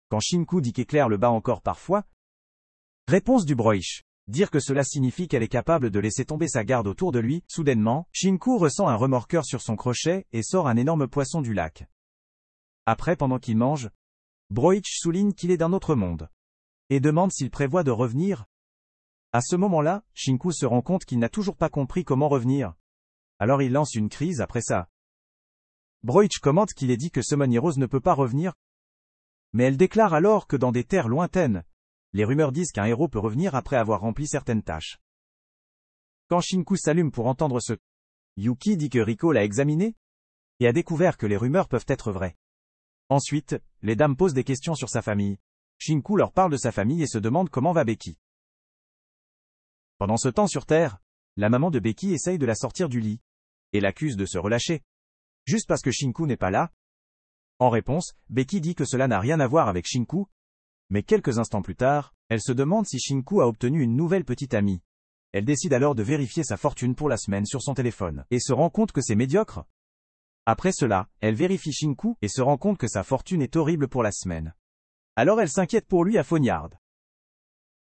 Quand Shinku dit qu'Éclair le bat encore parfois, réponse du Broich. Dire que cela signifie qu'elle est capable de laisser tomber sa garde autour de lui. Soudainement, Shinku ressent un remorqueur sur son crochet et sort un énorme poisson du lac. Après, pendant qu'il mange, Broich souligne qu'il est d'un autre monde et demande s'il prévoit de revenir. À ce moment-là, Shinku se rend compte qu'il n'a toujours pas compris comment revenir. Alors il lance une crise après ça. Broich commente qu'il est dit que Summoning Rose ne peut pas revenir. Mais elle déclare alors que dans des terres lointaines, les rumeurs disent qu'un héros peut revenir après avoir rempli certaines tâches. Quand Shinku s'allume pour entendre ce, Yuki dit que Rico l'a examiné et a découvert que les rumeurs peuvent être vraies. Ensuite, les dames posent des questions sur sa famille. Shinku leur parle de sa famille et se demande comment va Becky. Pendant ce temps sur Terre, la maman de Becky essaye de la sortir du lit, et l'accuse de se relâcher. Juste parce que Shinku n'est pas là. En réponse, Becky dit que cela n'a rien à voir avec Shinku, mais quelques instants plus tard, elle se demande si Shinku a obtenu une nouvelle petite amie. Elle décide alors de vérifier sa fortune pour la semaine sur son téléphone, et se rend compte que c'est médiocre. Après cela, elle vérifie Shinku, et se rend compte que sa fortune est horrible pour la semaine. Alors elle s'inquiète pour lui à Phoniard.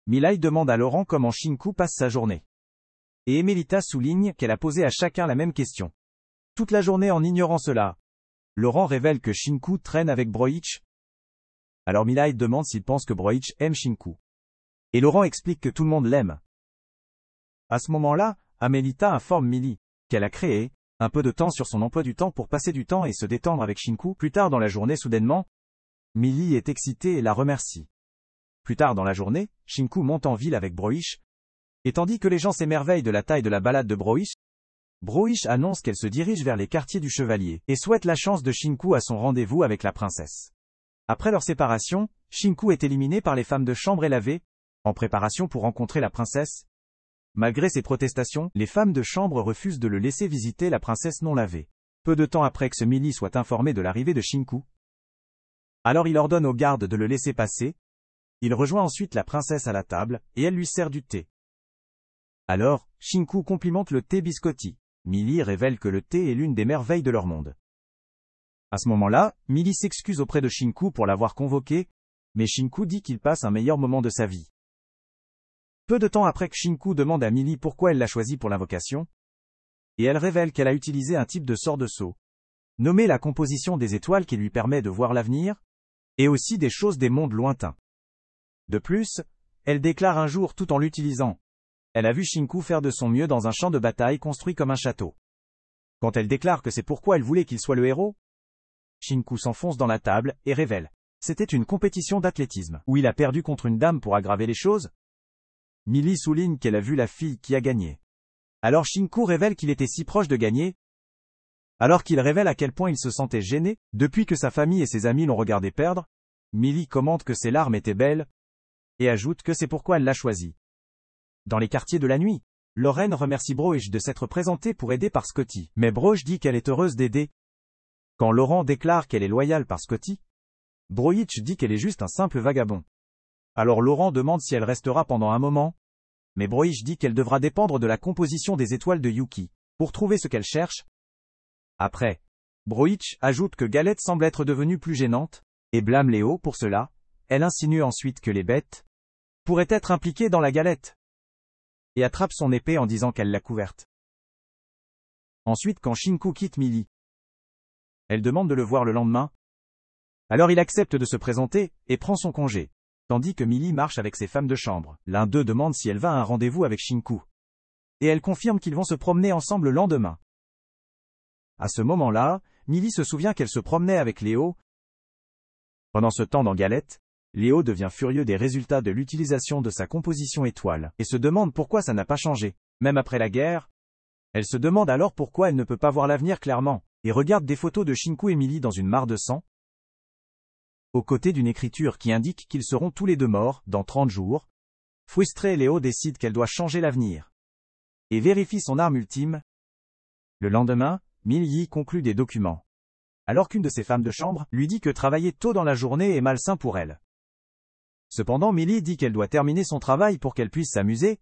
Millie demande à Laurent comment Shinku passe sa journée. Et Emelita souligne qu'elle a posé à chacun la même question. Toute la journée en ignorant cela, Laurent révèle que Shinku traîne avec Broich. Alors Millie demande s'il pense que Broich aime Shinku. Et Laurent explique que tout le monde l'aime. À ce moment-là, Emelita informe Millie qu'elle a créé un peu de temps sur son emploi du temps pour passer du temps et se détendre avec Shinku. Plus tard dans la journée soudainement, Millie est excitée et la remercie. Plus tard dans la journée, Shinku monte en ville avec Broich, et tandis que les gens s'émerveillent de la taille de la balade de Broich, Broich annonce qu'elle se dirige vers les quartiers du Chevalier, et souhaite la chance de Shinku à son rendez-vous avec la princesse. Après leur séparation, Shinku est éliminé par les femmes de chambre et lavées, en préparation pour rencontrer la princesse. Malgré ses protestations, les femmes de chambre refusent de le laisser visiter la princesse non lavée. Peu de temps après que Millie soit informée de l'arrivée de Shinku, alors il ordonne aux gardes de le laisser passer. Il rejoint ensuite la princesse à la table, et elle lui sert du thé. Alors, Shinku complimente le thé biscotti. Millie révèle que le thé est l'une des merveilles de leur monde. À ce moment-là, Millie s'excuse auprès de Shinku pour l'avoir convoqué, mais Shinku dit qu'il passe un meilleur moment de sa vie. Peu de temps après que Shinku demande à Millie pourquoi elle l'a choisi pour l'invocation, et elle révèle qu'elle a utilisé un type de sort de sceau, nommé la composition des étoiles qui lui permet de voir l'avenir, et aussi des choses des mondes lointains. De plus, elle déclare un jour tout en l'utilisant. Elle a vu Shinku faire de son mieux dans un champ de bataille construit comme un château. Quand elle déclare que c'est pourquoi elle voulait qu'il soit le héros, Shinku s'enfonce dans la table et révèle. C'était une compétition d'athlétisme, où il a perdu contre une dame pour aggraver les choses. Millie souligne qu'elle a vu la fille qui a gagné. Alors Shinku révèle qu'il était si proche de gagner, alors qu'il révèle à quel point il se sentait gêné, depuis que sa famille et ses amis l'ont regardé perdre. Millie commente que ses larmes étaient belles, et ajoute que c'est pourquoi elle l'a choisi. Dans les quartiers de la nuit, Lorraine remercie Broich de s'être présentée pour aider par Scotty, mais Broich dit qu'elle est heureuse d'aider. Quand Laurent déclare qu'elle est loyale par Scotty, Broich dit qu'elle est juste un simple vagabond. Alors Laurent demande si elle restera pendant un moment, mais Broich dit qu'elle devra dépendre de la composition des étoiles de Yuki, pour trouver ce qu'elle cherche. Après, Broich ajoute que Galette semble être devenue plus gênante, et blâme Léo pour cela. Elle insinue ensuite que les bêtes pourraient être impliquées dans la galette, et attrape son épée en disant qu'elle l'a couverte. Ensuite quand Shinku quitte Millie, elle demande de le voir le lendemain. Alors il accepte de se présenter, et prend son congé, tandis que Millie marche avec ses femmes de chambre. L'un d'eux demande si elle va à un rendez-vous avec Shinku, et elle confirme qu'ils vont se promener ensemble le lendemain. À ce moment-là, Millie se souvient qu'elle se promenait avec Léo. Pendant ce temps dans Galette, Léo devient furieux des résultats de l'utilisation de sa composition étoile, et se demande pourquoi ça n'a pas changé, même après la guerre. Elle se demande alors pourquoi elle ne peut pas voir l'avenir clairement, et regarde des photos de Shinku et Millie dans une mare de sang, aux côtés d'une écriture qui indique qu'ils seront tous les deux morts, dans 30 jours. Frustrée, Léo décide qu'elle doit changer l'avenir, et vérifie son arme ultime. Le lendemain, Millie conclut des documents, alors qu'une de ses femmes de chambre lui dit que travailler tôt dans la journée est malsain pour elle. Cependant Millie dit qu'elle doit terminer son travail pour qu'elle puisse s'amuser.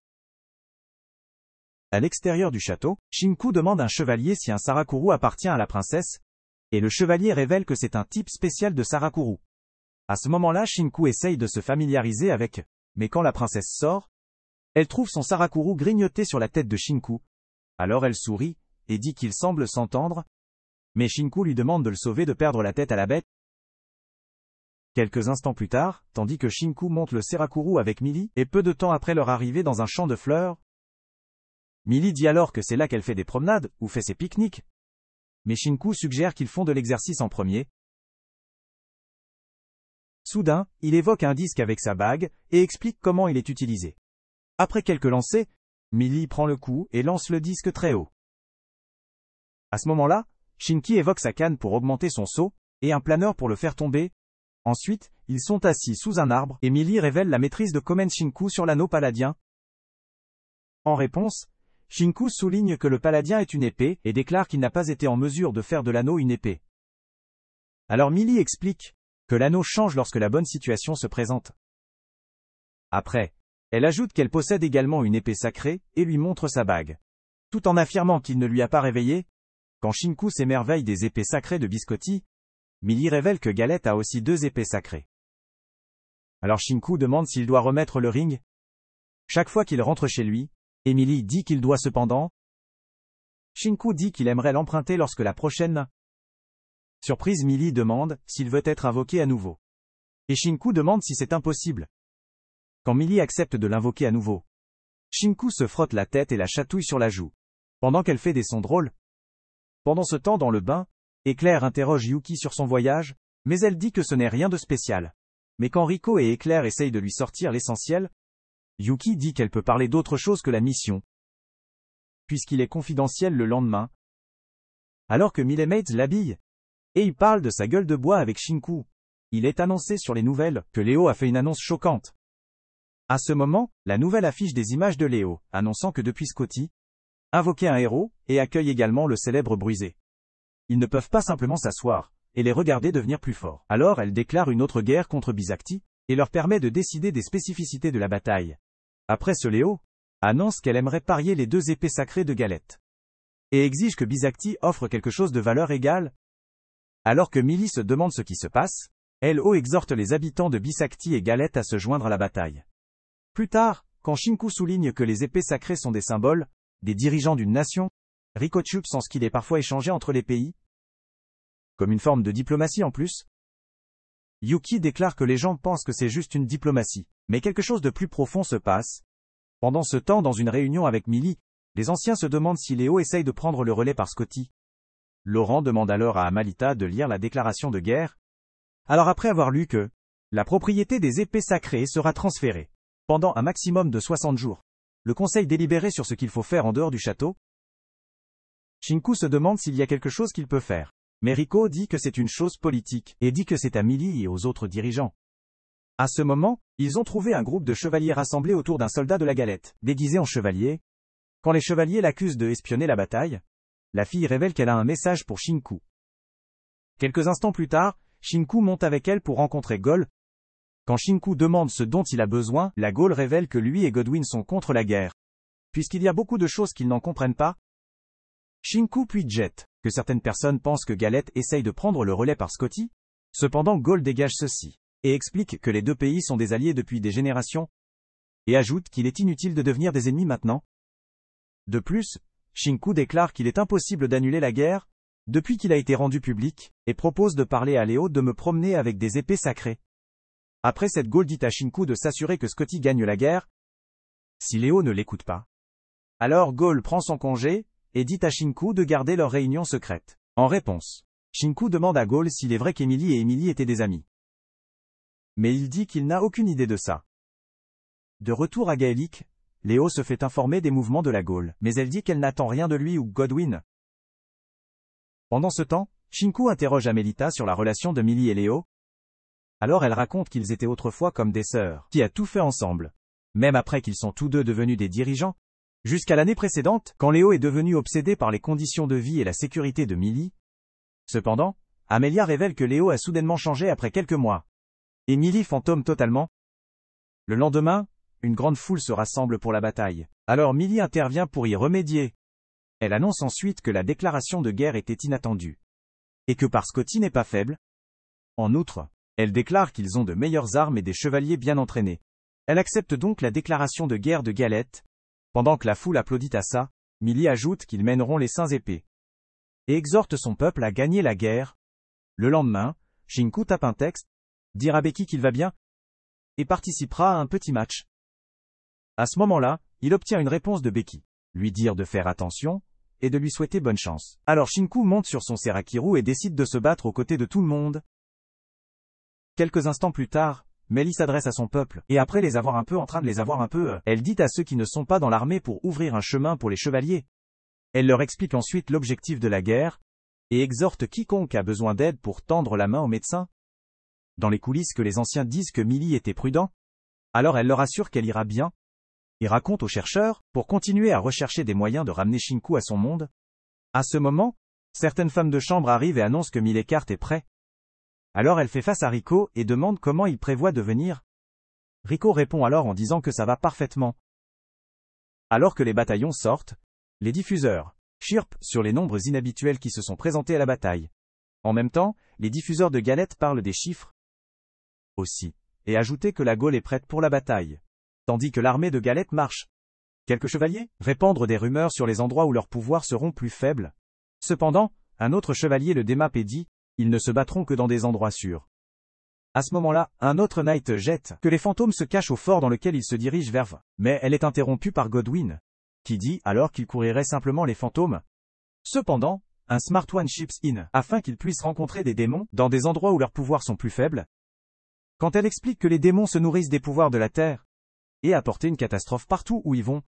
À l'extérieur du château, Shinku demande à un chevalier si un Sarakuru appartient à la princesse, et le chevalier révèle que c'est un type spécial de Sarakuru. À ce moment-là Shinku essaye de se familiariser avec, mais quand la princesse sort, elle trouve son Sarakuru grignoté sur la tête de Shinku. Alors elle sourit, et dit qu'il semble s'entendre, mais Shinku lui demande de le sauver de perdre la tête à la bête. Quelques instants plus tard, tandis que Shinku monte le Sarakuru avec Millie, et peu de temps après leur arrivée dans un champ de fleurs, Millie dit alors que c'est là qu'elle fait des promenades, ou fait ses pique-niques. Mais Shinku suggère qu'ils font de l'exercice en premier. Soudain, il évoque un disque avec sa bague, et explique comment il est utilisé. Après quelques lancers, Millie prend le coup et lance le disque très haut. À ce moment-là, Shinki évoque sa canne pour augmenter son saut, et un planeur pour le faire tomber. Ensuite, ils sont assis sous un arbre, et Millie révèle la maîtrise de Komen Shinku sur l'anneau paladien. En réponse, Shinku souligne que le paladin est une épée et déclare qu'il n'a pas été en mesure de faire de l'anneau une épée. Alors Millie explique que l'anneau change lorsque la bonne situation se présente. Après, elle ajoute qu'elle possède également une épée sacrée et lui montre sa bague. Tout en affirmant qu'il ne lui a pas réveillé, quand Shinku s'émerveille des épées sacrées de Biscotti, Millie révèle que Galette a aussi 2 épées sacrées. Alors Shinku demande s'il doit remettre le ring. Chaque fois qu'il rentre chez lui, Emily dit qu'il doit cependant. Shinku dit qu'il aimerait l'emprunter lorsque la prochaine. Surprise, Millie demande s'il veut être invoqué à nouveau. Et Shinku demande si c'est impossible. Quand Millie accepte de l'invoquer à nouveau, Shinku se frotte la tête et la chatouille sur la joue, pendant qu'elle fait des sons drôles. Pendant ce temps dans le bain, Éclair interroge Yuki sur son voyage, mais elle dit que ce n'est rien de spécial. Mais quand Rico et Éclair essayent de lui sortir l'essentiel, Yuki dit qu'elle peut parler d'autre chose que la mission, puisqu'il est confidentiel le lendemain. Alors que Millie-Mates l'habille, et il parle de sa gueule de bois avec Shinku, il est annoncé sur les nouvelles que Léo a fait une annonce choquante. À ce moment, la nouvelle affiche des images de Léo, annonçant que depuis Scotty, invoquait un héros, et accueille également le célèbre Bruisé. Ils ne peuvent pas simplement s'asseoir, et les regarder devenir plus forts. Alors elle déclare une autre guerre contre Bisakti, et leur permet de décider des spécificités de la bataille. Après ce Léo annonce qu'elle aimerait parier les 2 épées sacrées de Galette. Et exige que Bisakti offre quelque chose de valeur égale. Alors que Millie se demande ce qui se passe, LO exhorte les habitants de Bisakti et Galette à se joindre à la bataille. Plus tard, quand Shinku souligne que les épées sacrées sont des symboles, des dirigeants d'une nation, Rikochu pense qu'il est parfois échangé entre les pays, comme une forme de diplomatie en plus. Yuki déclare que les gens pensent que c'est juste une diplomatie, mais quelque chose de plus profond se passe. Pendant ce temps dans une réunion avec Millie, les anciens se demandent si Léo essaye de prendre le relais par Scotty. Laurent demande alors à Amalita de lire la déclaration de guerre. Alors après avoir lu que la propriété des épées sacrées sera transférée pendant un maximum de 60 jours, le conseil délibéré sur ce qu'il faut faire en dehors du château. Shinku se demande s'il y a quelque chose qu'il peut faire. Mais Rico dit que c'est une chose politique, et dit que c'est à Millie et aux autres dirigeants. À ce moment, ils ont trouvé un groupe de chevaliers rassemblés autour d'un soldat de la Galette, déguisé en chevalier. Quand les chevaliers l'accusent de espionner la bataille, la fille révèle qu'elle a un message pour Shinku. Quelques instants plus tard, Shinku monte avec elle pour rencontrer Gol. Quand Shinku demande ce dont il a besoin, la Gaule révèle que lui et Godwin sont contre la guerre. Puisqu'il y a beaucoup de choses qu'ils n'en comprennent pas. Shinku puis Jet, que certaines personnes pensent que Galette essaye de prendre le relais par Scotty. Cependant Gaule dégage ceci, et explique que les 2 pays sont des alliés depuis des générations, et ajoute qu'il est inutile de devenir des ennemis maintenant. De plus, Shinku déclare qu'il est impossible d'annuler la guerre, depuis qu'il a été rendu public, et propose de parler à Léo de me promener avec des épées sacrées. Après cette Gaule dit à Shinku de s'assurer que Scotty gagne la guerre. Si Léo ne l'écoute pas, alors Gaule prend son congé, et dit à Shinku de garder leur réunion secrète. En réponse, Shinku demande à Gaule s'il est vrai qu'Emily et Emily étaient des amis. Mais il dit qu'il n'a aucune idée de ça. De retour à Gaelic, Léo se fait informer des mouvements de la Gaule, mais elle dit qu'elle n'attend rien de lui ou Godwin. Pendant ce temps, Shinku interroge Amelita sur la relation de Millie et Léo. Alors elle raconte qu'ils étaient autrefois comme des sœurs, qui a tout fait ensemble. Même après qu'ils sont tous 2 devenus des dirigeants. Jusqu'à l'année précédente, quand Léo est devenu obsédé par les conditions de vie et la sécurité de Millie. Cependant, Amelia révèle que Léo a soudainement changé après quelques mois. Et Millie fantôme totalement. Le lendemain, une grande foule se rassemble pour la bataille. Alors Millie intervient pour y remédier. Elle annonce ensuite que la déclaration de guerre était inattendue. Et que par Scotty n'est pas faible. En outre, elle déclare qu'ils ont de meilleures armes et des chevaliers bien entraînés. Elle accepte donc la déclaration de guerre de Galette. Pendant que la foule applaudit à ça, Millie ajoute qu'ils mèneront les saints épées. Et exhorte son peuple à gagner la guerre. Le lendemain, Shinku tape un texte, dire à Becky qu'il va bien, et participera à un petit match. À ce moment-là, il obtient une réponse de Becky, lui dire de faire attention, et de lui souhaiter bonne chance. Alors Shinku monte sur son Serakiru et décide de se battre aux côtés de tout le monde. Quelques instants plus tard, Melly s'adresse à son peuple, et après les avoir un peu elle dit à ceux qui ne sont pas dans l'armée pour ouvrir un chemin pour les chevaliers. Elle leur explique ensuite l'objectif de la guerre, et exhorte quiconque a besoin d'aide pour tendre la main aux médecins. Dans les coulisses que les anciens disent que Millie était prudent, alors elle leur assure qu'elle ira bien. et raconte aux chercheurs, pour continuer à rechercher des moyens de ramener Shinku à son monde. À ce moment, certaines femmes de chambre arrivent et annoncent que Mille Eckhart est prêt. Alors elle fait face à Rico et demande comment il prévoit de venir. Rico répond alors en disant que ça va parfaitement. Alors que les bataillons sortent, les diffuseurs chirpent sur les nombres inhabituels qui se sont présentés à la bataille. En même temps, les diffuseurs de galettes parlent des chiffres aussi, et ajoutent que la Gaule est prête pour la bataille. Tandis que l'armée de Galette marche. Quelques chevaliers répandent des rumeurs sur les endroits où leurs pouvoirs seront plus faibles. Cependant, un autre chevalier le démape et dit, ils ne se battront que dans des endroits sûrs. À ce moment-là, un autre knight jette que les fantômes se cachent au fort dans lequel ils se dirigent vers, mais elle est interrompue par Godwyn, qui dit alors qu'ils couriraient simplement les fantômes. Cependant, un Smart One chips in, afin qu'ils puissent rencontrer des démons dans des endroits où leurs pouvoirs sont plus faibles. Quand elle explique que les démons se nourrissent des pouvoirs de la Terre, et apporter une catastrophe partout où ils vont,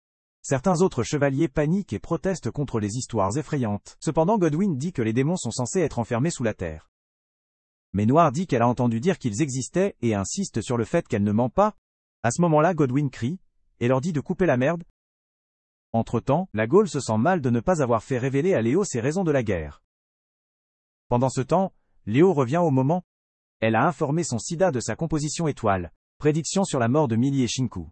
certains autres chevaliers paniquent et protestent contre les histoires effrayantes. Cependant Godwyn dit que les démons sont censés être enfermés sous la terre. Mais Noir dit qu'elle a entendu dire qu'ils existaient et insiste sur le fait qu'elle ne ment pas. À ce moment-là Godwyn crie, et leur dit de couper la merde. Entre-temps, la Gaule se sent mal de ne pas avoir fait révéler à Léo ses raisons de la guerre. Pendant ce temps, Léo revient au moment. Elle a informé son sida de sa composition étoile, prédiction sur la mort de Millie et Shinku.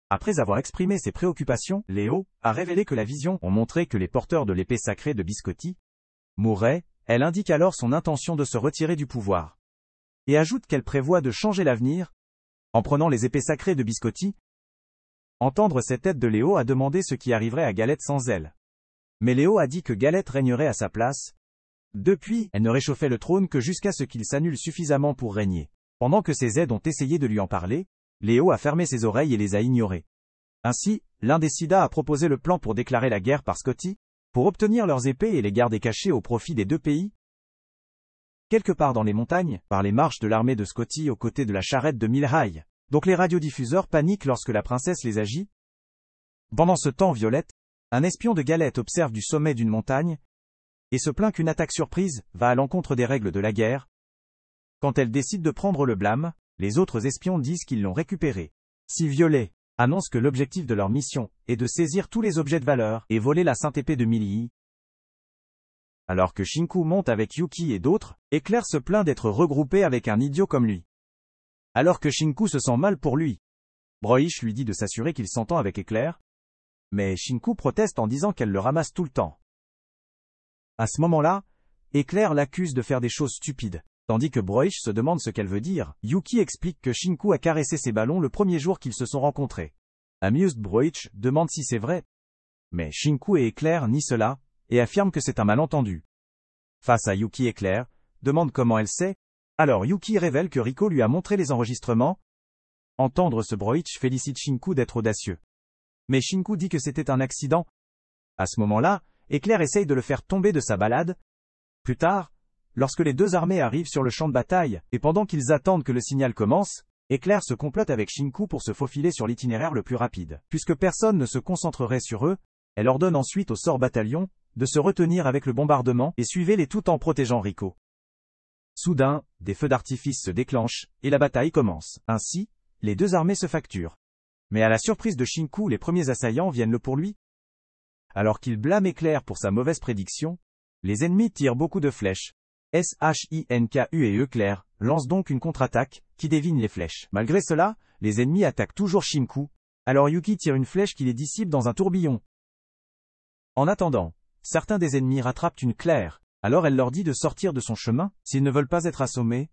Après avoir exprimé ses préoccupations, Léo a révélé que la vision ont montré que les porteurs de l'épée sacrée de Biscotti mourraient. Elle indique alors son intention de se retirer du pouvoir. Et ajoute qu'elle prévoit de changer l'avenir, en prenant les épées sacrées de Biscotti. Entendre cette aide de Léo a demandé ce qui arriverait à Galette sans elle. Mais Léo a dit que Galette régnerait à sa place. Depuis, elle ne réchauffait le trône que jusqu'à ce qu'il s'annule suffisamment pour régner. Pendant que ses aides ont essayé de lui en parler, Léo a fermé ses oreilles et les a ignorées. Ainsi, l'un des Sida a proposé le plan pour déclarer la guerre par Scotty, pour obtenir leurs épées et les garder cachées au profit des deux pays. Quelque part dans les montagnes, par les marches de l'armée de Scotty aux côtés de la charrette de Milhaï. Donc les radiodiffuseurs paniquent lorsque la princesse les agit. Pendant ce temps Violette, un espion de Galette observe du sommet d'une montagne, et se plaint qu'une attaque surprise va à l'encontre des règles de la guerre. Quand elle décide de prendre le blâme, les autres espions disent qu'ils l'ont récupéré. Si Violet annonce que l'objectif de leur mission est de saisir tous les objets de valeur et voler la sainte épée de Millie. Alors que Shinku monte avec Yuki et d'autres, Éclair se plaint d'être regroupé avec un idiot comme lui. Alors que Shinku se sent mal pour lui, Broish lui dit de s'assurer qu'il s'entend avec Éclair. Mais Shinku proteste en disant qu'elle le ramasse tout le temps. À ce moment-là, Éclair l'accuse de faire des choses stupides. Tandis que Broish se demande ce qu'elle veut dire, Yuki explique que Shinku a caressé ses ballons le premier jour qu'ils se sont rencontrés. Amused Broish demande si c'est vrai. Mais Shinku et Éclair nient cela, et affirment que c'est un malentendu. Face à Yuki, Éclair demande comment elle sait. Alors Yuki révèle que Rico lui a montré les enregistrements. Entendre ce Broish félicite Shinku d'être audacieux. Mais Shinku dit que c'était un accident. À ce moment-là, Éclair essaye de le faire tomber de sa balade. Plus tard, lorsque les deux armées arrivent sur le champ de bataille, et pendant qu'ils attendent que le signal commence, Éclair se complote avec Shinku pour se faufiler sur l'itinéraire le plus rapide. Puisque personne ne se concentrerait sur eux, elle ordonne ensuite au sort bataillon de se retenir avec le bombardement et suivez-les tout en protégeant Rico. Soudain, des feux d'artifice se déclenchent, et la bataille commence. Ainsi, les deux armées se facturent. Mais à la surprise de Shinku, les premiers assaillants viennent le pour lui. Alors qu'il blâme Éclair pour sa mauvaise prédiction, les ennemis tirent beaucoup de flèches. Shinku et Éclair lancent donc une contre-attaque, qui dévigne les flèches. Malgré cela, les ennemis attaquent toujours Shinku. Alors Yuki tire une flèche qui les dissipe dans un tourbillon. En attendant, certains des ennemis rattrapent une Claire. Alors elle leur dit de sortir de son chemin, s'ils ne veulent pas être assommés.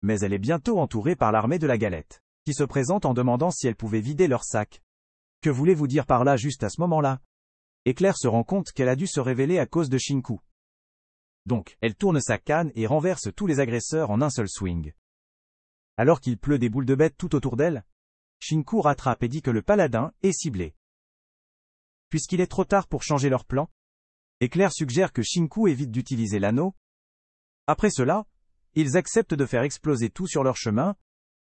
Mais elle est bientôt entourée par l'armée de la Galette, qui se présente en demandant si elle pouvait vider leur sac. Que voulez-vous dire par là juste à ce moment-là? Éclair se rend compte qu'elle a dû se révéler à cause de Shinku. Donc, elle tourne sa canne et renverse tous les agresseurs en un seul swing. Alors qu'il pleut des boules de bêtes tout autour d'elle, Shinku rattrape et dit que le paladin est ciblé. Puisqu'il est trop tard pour changer leur plan, Éclair suggère que Shinku évite d'utiliser l'anneau. Après cela, ils acceptent de faire exploser tout sur leur chemin.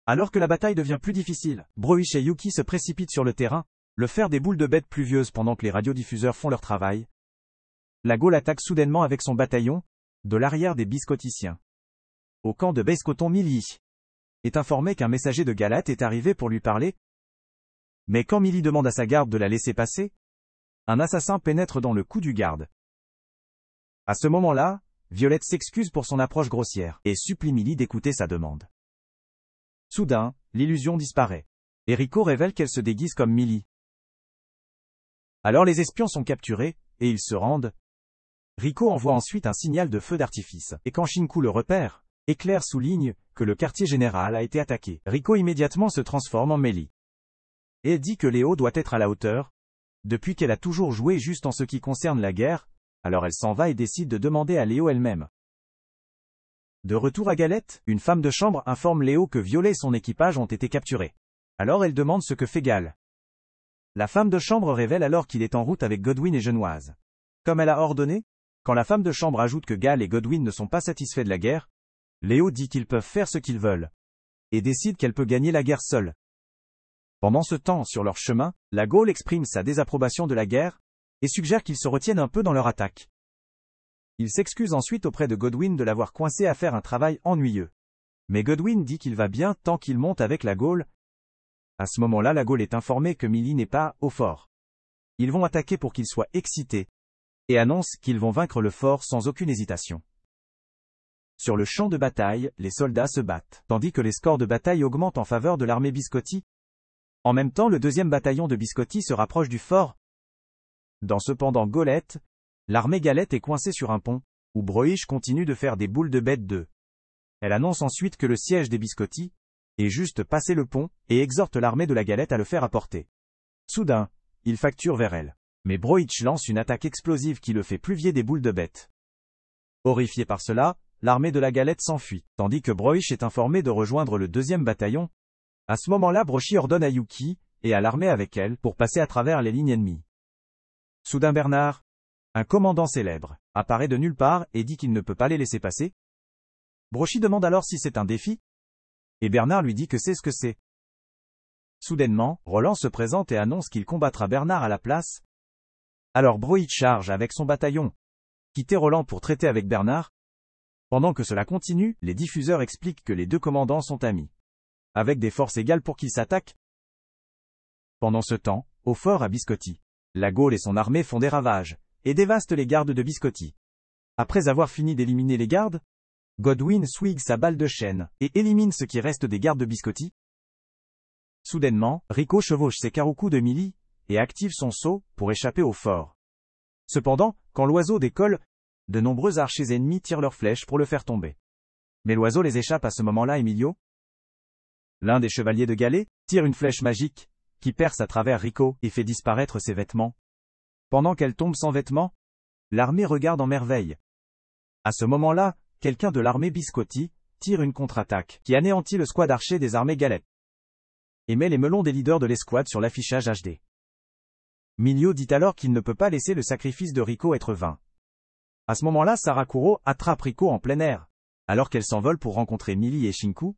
Alors que la bataille devient plus difficile, Broish et Yuki se précipitent sur le terrain, le faire des boules de bêtes pluvieuses pendant que les radiodiffuseurs font leur travail. La Gaule attaque soudainement avec son bataillon, de l'arrière des biscoticiens. Au camp de Beiscoton, Millie est informé qu'un messager de Galate est arrivé pour lui parler. Mais quand Millie demande à sa garde de la laisser passer, un assassin pénètre dans le cou du garde. À ce moment-là, Violette s'excuse pour son approche grossière et supplie Millie d'écouter sa demande. Soudain, l'illusion disparaît. Et Rico révèle qu'elle se déguise comme Millie. Alors les espions sont capturés, et ils se rendent. Rico envoie ensuite un signal de feu d'artifice, et quand Shinku le repère, Éclair souligne que le quartier général a été attaqué. Rico immédiatement se transforme en Mélie. Et dit que Léo doit être à la hauteur, depuis qu'elle a toujours joué juste en ce qui concerne la guerre, alors elle s'en va et décide de demander à Léo elle-même. De retour à Galette, une femme de chambre informe Léo que Violet et son équipage ont été capturés. Alors elle demande ce que fait Gal. La femme de chambre révèle alors qu'il est en route avec Godwin et Genoise. Comme elle a ordonné, quand la femme de chambre ajoute que Gal et Godwin ne sont pas satisfaits de la guerre, Léo dit qu'ils peuvent faire ce qu'ils veulent. Et décide qu'elle peut gagner la guerre seule. Pendant ce temps, sur leur chemin, la Gaule exprime sa désapprobation de la guerre, et suggère qu'ils se retiennent un peu dans leur attaque. Il s'excuse ensuite auprès de Godwin de l'avoir coincé à faire un travail ennuyeux. Mais Godwin dit qu'il va bien tant qu'il monte avec la Gaule. À ce moment-là, la Gaule est informée que Millie n'est pas au fort. Ils vont attaquer pour qu'il soit excité, et annoncent qu'ils vont vaincre le fort sans aucune hésitation. Sur le champ de bataille, les soldats se battent, tandis que les scores de bataille augmentent en faveur de l'armée Biscotti. En même temps, le 2e bataillon de Biscotti se rapproche du fort. Dans cependant Golette, l'armée Galette est coincée sur un pont, où Broich continue de faire des boules de bête d'œufs. Elle annonce ensuite que le siège des Biscotti est juste passé le pont, et exhorte l'armée de la Galette à le faire apporter. Soudain, il facture vers elle. Mais Broich lance une attaque explosive qui le fait pluvier des boules de bête. Horrifié par cela, l'armée de la Galette s'enfuit, tandis que Broich est informé de rejoindre le 2e bataillon. À ce moment-là, Brochi ordonne à Yuki, et à l'armée avec elle, pour passer à travers les lignes ennemies. Soudain Bernard, un commandant célèbre, apparaît de nulle part et dit qu'il ne peut pas les laisser passer. Brochi demande alors si c'est un défi, et Bernard lui dit que c'est ce que c'est. Soudainement, Roland se présente et annonce qu'il combattra Bernard à la place. Alors Broich charge avec son bataillon. Quitter Roland pour traiter avec Bernard. Pendant que cela continue, les diffuseurs expliquent que les deux commandants sont amis, avec des forces égales pour qu'ils s'attaquent. Pendant ce temps, au fort à Biscotti, la Gaule et son armée font des ravages, et dévastent les gardes de Biscotti. Après avoir fini d'éliminer les gardes, Godwin swigue sa balle de chêne, et élimine ce qui reste des gardes de Biscotti. Soudainement, Rico chevauche ses caroucous de Millie, et active son saut, pour échapper au fort. Cependant, quand l'oiseau décolle, de nombreux archers ennemis tirent leurs flèches pour le faire tomber. Mais l'oiseau les échappe à ce moment-là. Emilio, l'un des chevaliers de Galais, tire une flèche magique, qui perce à travers Rico et fait disparaître ses vêtements. Pendant qu'elle tombe sans vêtements, l'armée regarde en merveille. À ce moment-là, quelqu'un de l'armée Biscotti tire une contre-attaque qui anéantit le squad archer des armées Galettes et met les melons des leaders de l'escouade sur l'affichage HD. Milio dit alors qu'il ne peut pas laisser le sacrifice de Rico être vain. À ce moment-là, Sarakuro attrape Rico en plein air, alors qu'elle s'envole pour rencontrer Millie et Shinku.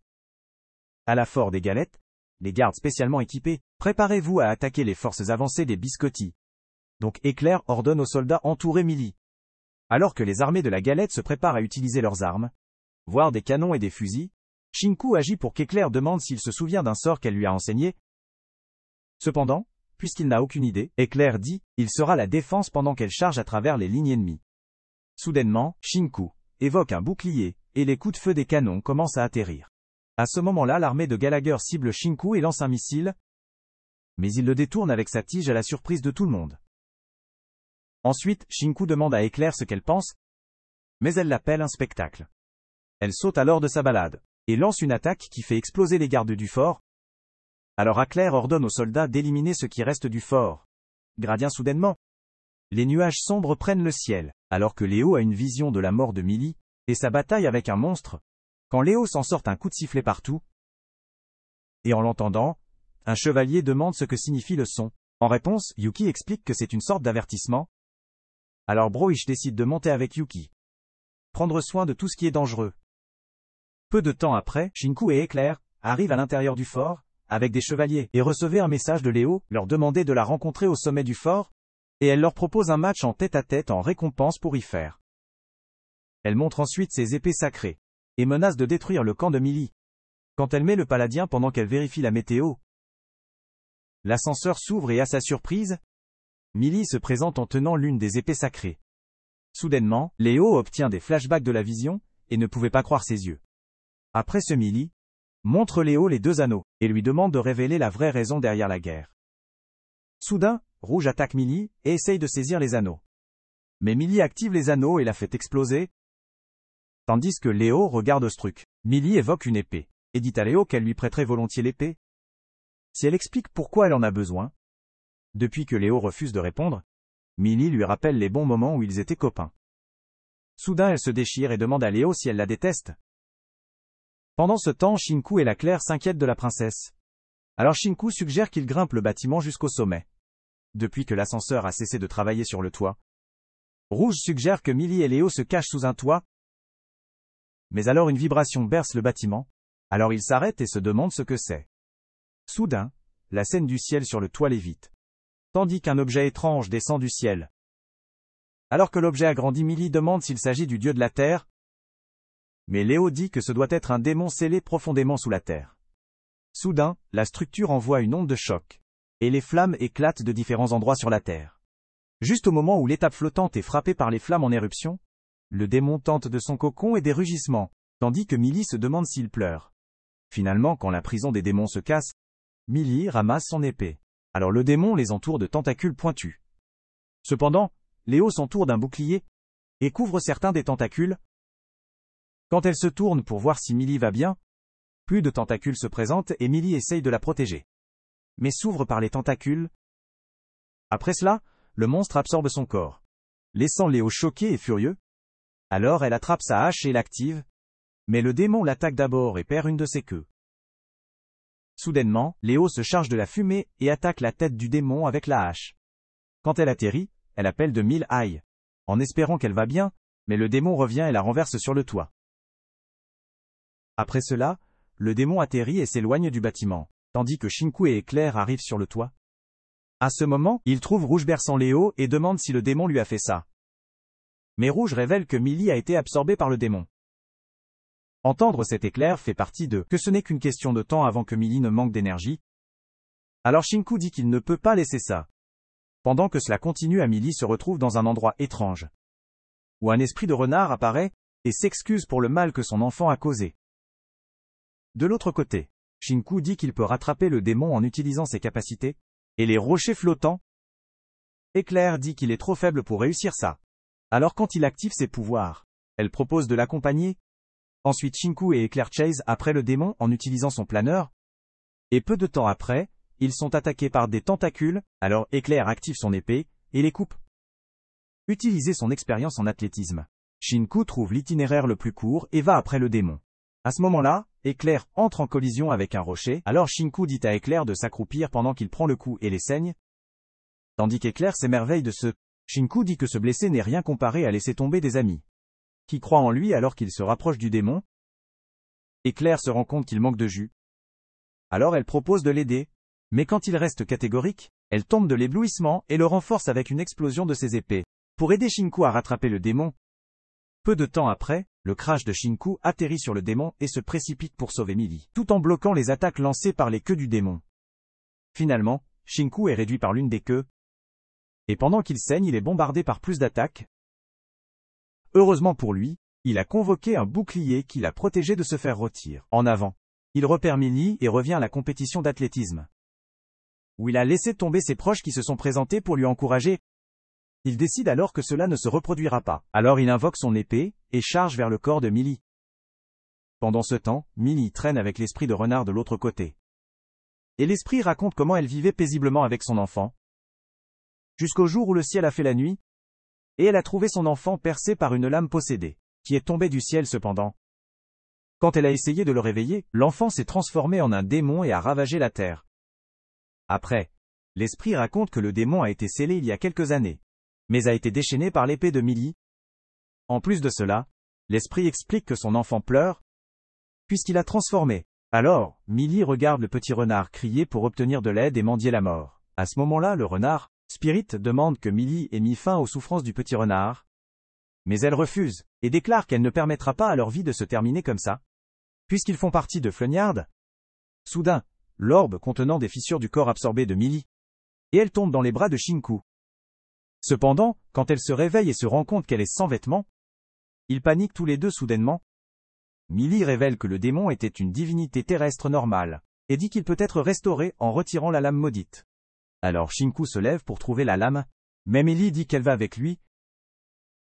À la fort des Galettes, les gardes spécialement équipés, préparez-vous à attaquer les forces avancées des Biscotti. Donc Éclair ordonne aux soldats entourer Millie. Alors que les armées de la Galette se préparent à utiliser leurs armes, voire des canons et des fusils, Shinku agit pour qu'Éclair demande s'il se souvient d'un sort qu'elle lui a enseigné. Cependant, puisqu'il n'a aucune idée, Éclair dit, il sera la défense pendant qu'elle charge à travers les lignes ennemies. Soudainement, Shinku évoque un bouclier, et les coups de feu des canons commencent à atterrir. À ce moment-là, l'armée de Gallagher cible Shinku et lance un missile, mais il le détourne avec sa tige à la surprise de tout le monde. Ensuite, Shinku demande à Éclair ce qu'elle pense, mais elle l'appelle un spectacle. Elle saute alors de sa balade, et lance une attaque qui fait exploser les gardes du fort. Alors Éclair ordonne aux soldats d'éliminer ce qui reste du fort. Gradient soudainement. Les nuages sombres prennent le ciel, alors que Léo a une vision de la mort de Millie, et sa bataille avec un monstre. Quand Léo s'en sort un coup de sifflet partout, et en l'entendant, un chevalier demande ce que signifie le son. En réponse, Yuki explique que c'est une sorte d'avertissement. Alors Broich décide de monter avec Yuki. Prendre soin de tout ce qui est dangereux. Peu de temps après, Shinku et Éclair arrivent à l'intérieur du fort, avec des chevaliers, et recevaient un message de Léo, leur demandait de la rencontrer au sommet du fort, et elle leur propose un match en tête-à-tête en récompense pour y faire. Elle montre ensuite ses épées sacrées, et menace de détruire le camp de Millie. Quand elle met le paladien pendant qu'elle vérifie la météo, L'ascenseur s'ouvre et à sa surprise, Millie se présente en tenant l'une des épées sacrées. Soudainement, Léo obtient des flashbacks de la vision, et ne pouvait pas croire ses yeux. Après ce Millie montre Léo les 2 anneaux, et lui demande de révéler la vraie raison derrière la guerre. Soudain, Rouge attaque Millie, et essaye de saisir les anneaux. Mais Millie active les anneaux et la fait exploser, tandis que Léo regarde Ostruc. Millie évoque une épée, et dit à Léo qu'elle lui prêterait volontiers l'épée, si elle explique pourquoi elle en a besoin. Depuis que Léo refuse de répondre, Millie lui rappelle les bons moments où ils étaient copains. Soudain elle se déchire et demande à Léo si elle la déteste. Pendant ce temps, Shinku et la Claire s'inquiètent de la princesse. Alors Shinku suggère qu'il grimpe le bâtiment jusqu'au sommet. Depuis que l'ascenseur a cessé de travailler sur le toit, Rouge suggère que Millie et Léo se cachent sous un toit. Mais alors une vibration berce le bâtiment, alors ils s'arrêtent et se demandent ce que c'est. Soudain, la scène du ciel sur le toit lévite, tandis qu'un objet étrange descend du ciel. Alors que l'objet agrandit, Millie demande s'il s'agit du dieu de la terre, mais Léo dit que ce doit être un démon scellé profondément sous la terre. Soudain, la structure envoie une onde de choc, et les flammes éclatent de différents endroits sur la terre. Juste au moment où l'étape flottante est frappée par les flammes en éruption, le démon tente de son cocon et des rugissements, tandis que Millie se demande s'il pleure. Finalement, quand la prison des démons se casse, Millie ramasse son épée. Alors le démon les entoure de tentacules pointus. Cependant, Léo s'entoure d'un bouclier, et couvre certains des tentacules. Quand elle se tourne pour voir si Millie va bien, plus de tentacules se présentent et Millie essaye de la protéger, mais s'ouvre par les tentacules. Après cela, le monstre absorbe son corps, laissant Léo choqué et furieux. Alors elle attrape sa hache et l'active, mais le démon l'attaque d'abord et perd une de ses queues. Soudainement, Léo se charge de la fumée et attaque la tête du démon avec la hache. Quand elle atterrit, elle appelle de 1000 aïe, en espérant qu'elle va bien, mais le démon revient et la renverse sur le toit. Après cela, le démon atterrit et s'éloigne du bâtiment, tandis que Shinku et Éclair arrivent sur le toit. À ce moment, ils trouvent Rouge berçant Léo et demandent si le démon lui a fait ça. Mais Rouge révèle que Millie a été absorbée par le démon. Entendre cet éclair fait partie de que ce n'est qu'une question de temps avant que Millie ne manque d'énergie. Alors Shinku dit qu'il ne peut pas laisser ça. Pendant que cela continue, Millie se retrouve dans un endroit étrange, où un esprit de renard apparaît, et s'excuse pour le mal que son enfant a causé. De l'autre côté, Shinku dit qu'il peut rattraper le démon en utilisant ses capacités, et les rochers flottants. Éclair dit qu'il est trop faible pour réussir ça. Alors quand il active ses pouvoirs, elle propose de l'accompagner. Ensuite Shinku et Éclair chase après le démon en utilisant son planeur. Et peu de temps après, ils sont attaqués par des tentacules, alors Éclair active son épée, et les coupe. Utiliser son expérience en athlétisme. Shinku trouve l'itinéraire le plus court et va après le démon. À ce moment-là, Éclair entre en collision avec un rocher, alors Shinku dit à Éclair de s'accroupir pendant qu'il prend le coup et les saigne. Tandis qu'Éclair s'émerveille de ce. Shinku dit que se blesser n'est rien comparé à laisser tomber des amis, qui croient en lui alors qu'il se rapproche du démon. Éclair se rend compte qu'il manque de jus. Alors elle propose de l'aider, mais quand il reste catégorique, elle tombe de l'éblouissement et le renforce avec une explosion de ses épées, pour aider Shinku à rattraper le démon. Peu de temps après, le crash de Shinku atterrit sur le démon et se précipite pour sauver Millie, tout en bloquant les attaques lancées par les queues du démon. Finalement, Shinku est réduit par l'une des queues, et pendant qu'il saigne, il est bombardé par plus d'attaques. Heureusement pour lui, il a convoqué un bouclier qui l'a protégé de se faire rôtir en avant. Il repère Millie et revient à la compétition d'athlétisme, où il a laissé tomber ses proches qui se sont présentés pour lui encourager. Il décide alors que cela ne se reproduira pas. Alors il invoque son épée, et charge vers le corps de Millie. Pendant ce temps, Millie traîne avec l'esprit de renard de l'autre côté. Et l'esprit raconte comment elle vivait paisiblement avec son enfant, jusqu'au jour où le ciel a fait la nuit, et elle a trouvé son enfant percé par une lame possédée, qui est tombée du ciel cependant. Quand elle a essayé de le réveiller, l'enfant s'est transformé en un démon et a ravagé la terre. Après, l'esprit raconte que le démon a été scellé il y a quelques années, mais a été déchaîné par l'épée de Millie. En plus de cela, l'esprit explique que son enfant pleure, puisqu'il a transformé. Alors, Millie regarde le petit renard crier pour obtenir de l'aide et mendier la mort. À ce moment-là, le renard, Spirit, demande que Millie ait mis fin aux souffrances du petit renard. Mais elle refuse, et déclare qu'elle ne permettra pas à leur vie de se terminer comme ça, puisqu'ils font partie de Flognard. Soudain, l'orbe contenant des fissures du corps absorbé de Millie. Et elle tombe dans les bras de Shinku. Cependant, quand elle se réveille et se rend compte qu'elle est sans vêtements, ils paniquent tous les deux soudainement. Millie révèle que le démon était une divinité terrestre normale, et dit qu'il peut être restauré en retirant la lame maudite. Alors Shinku se lève pour trouver la lame, mais Millie dit qu'elle va avec lui.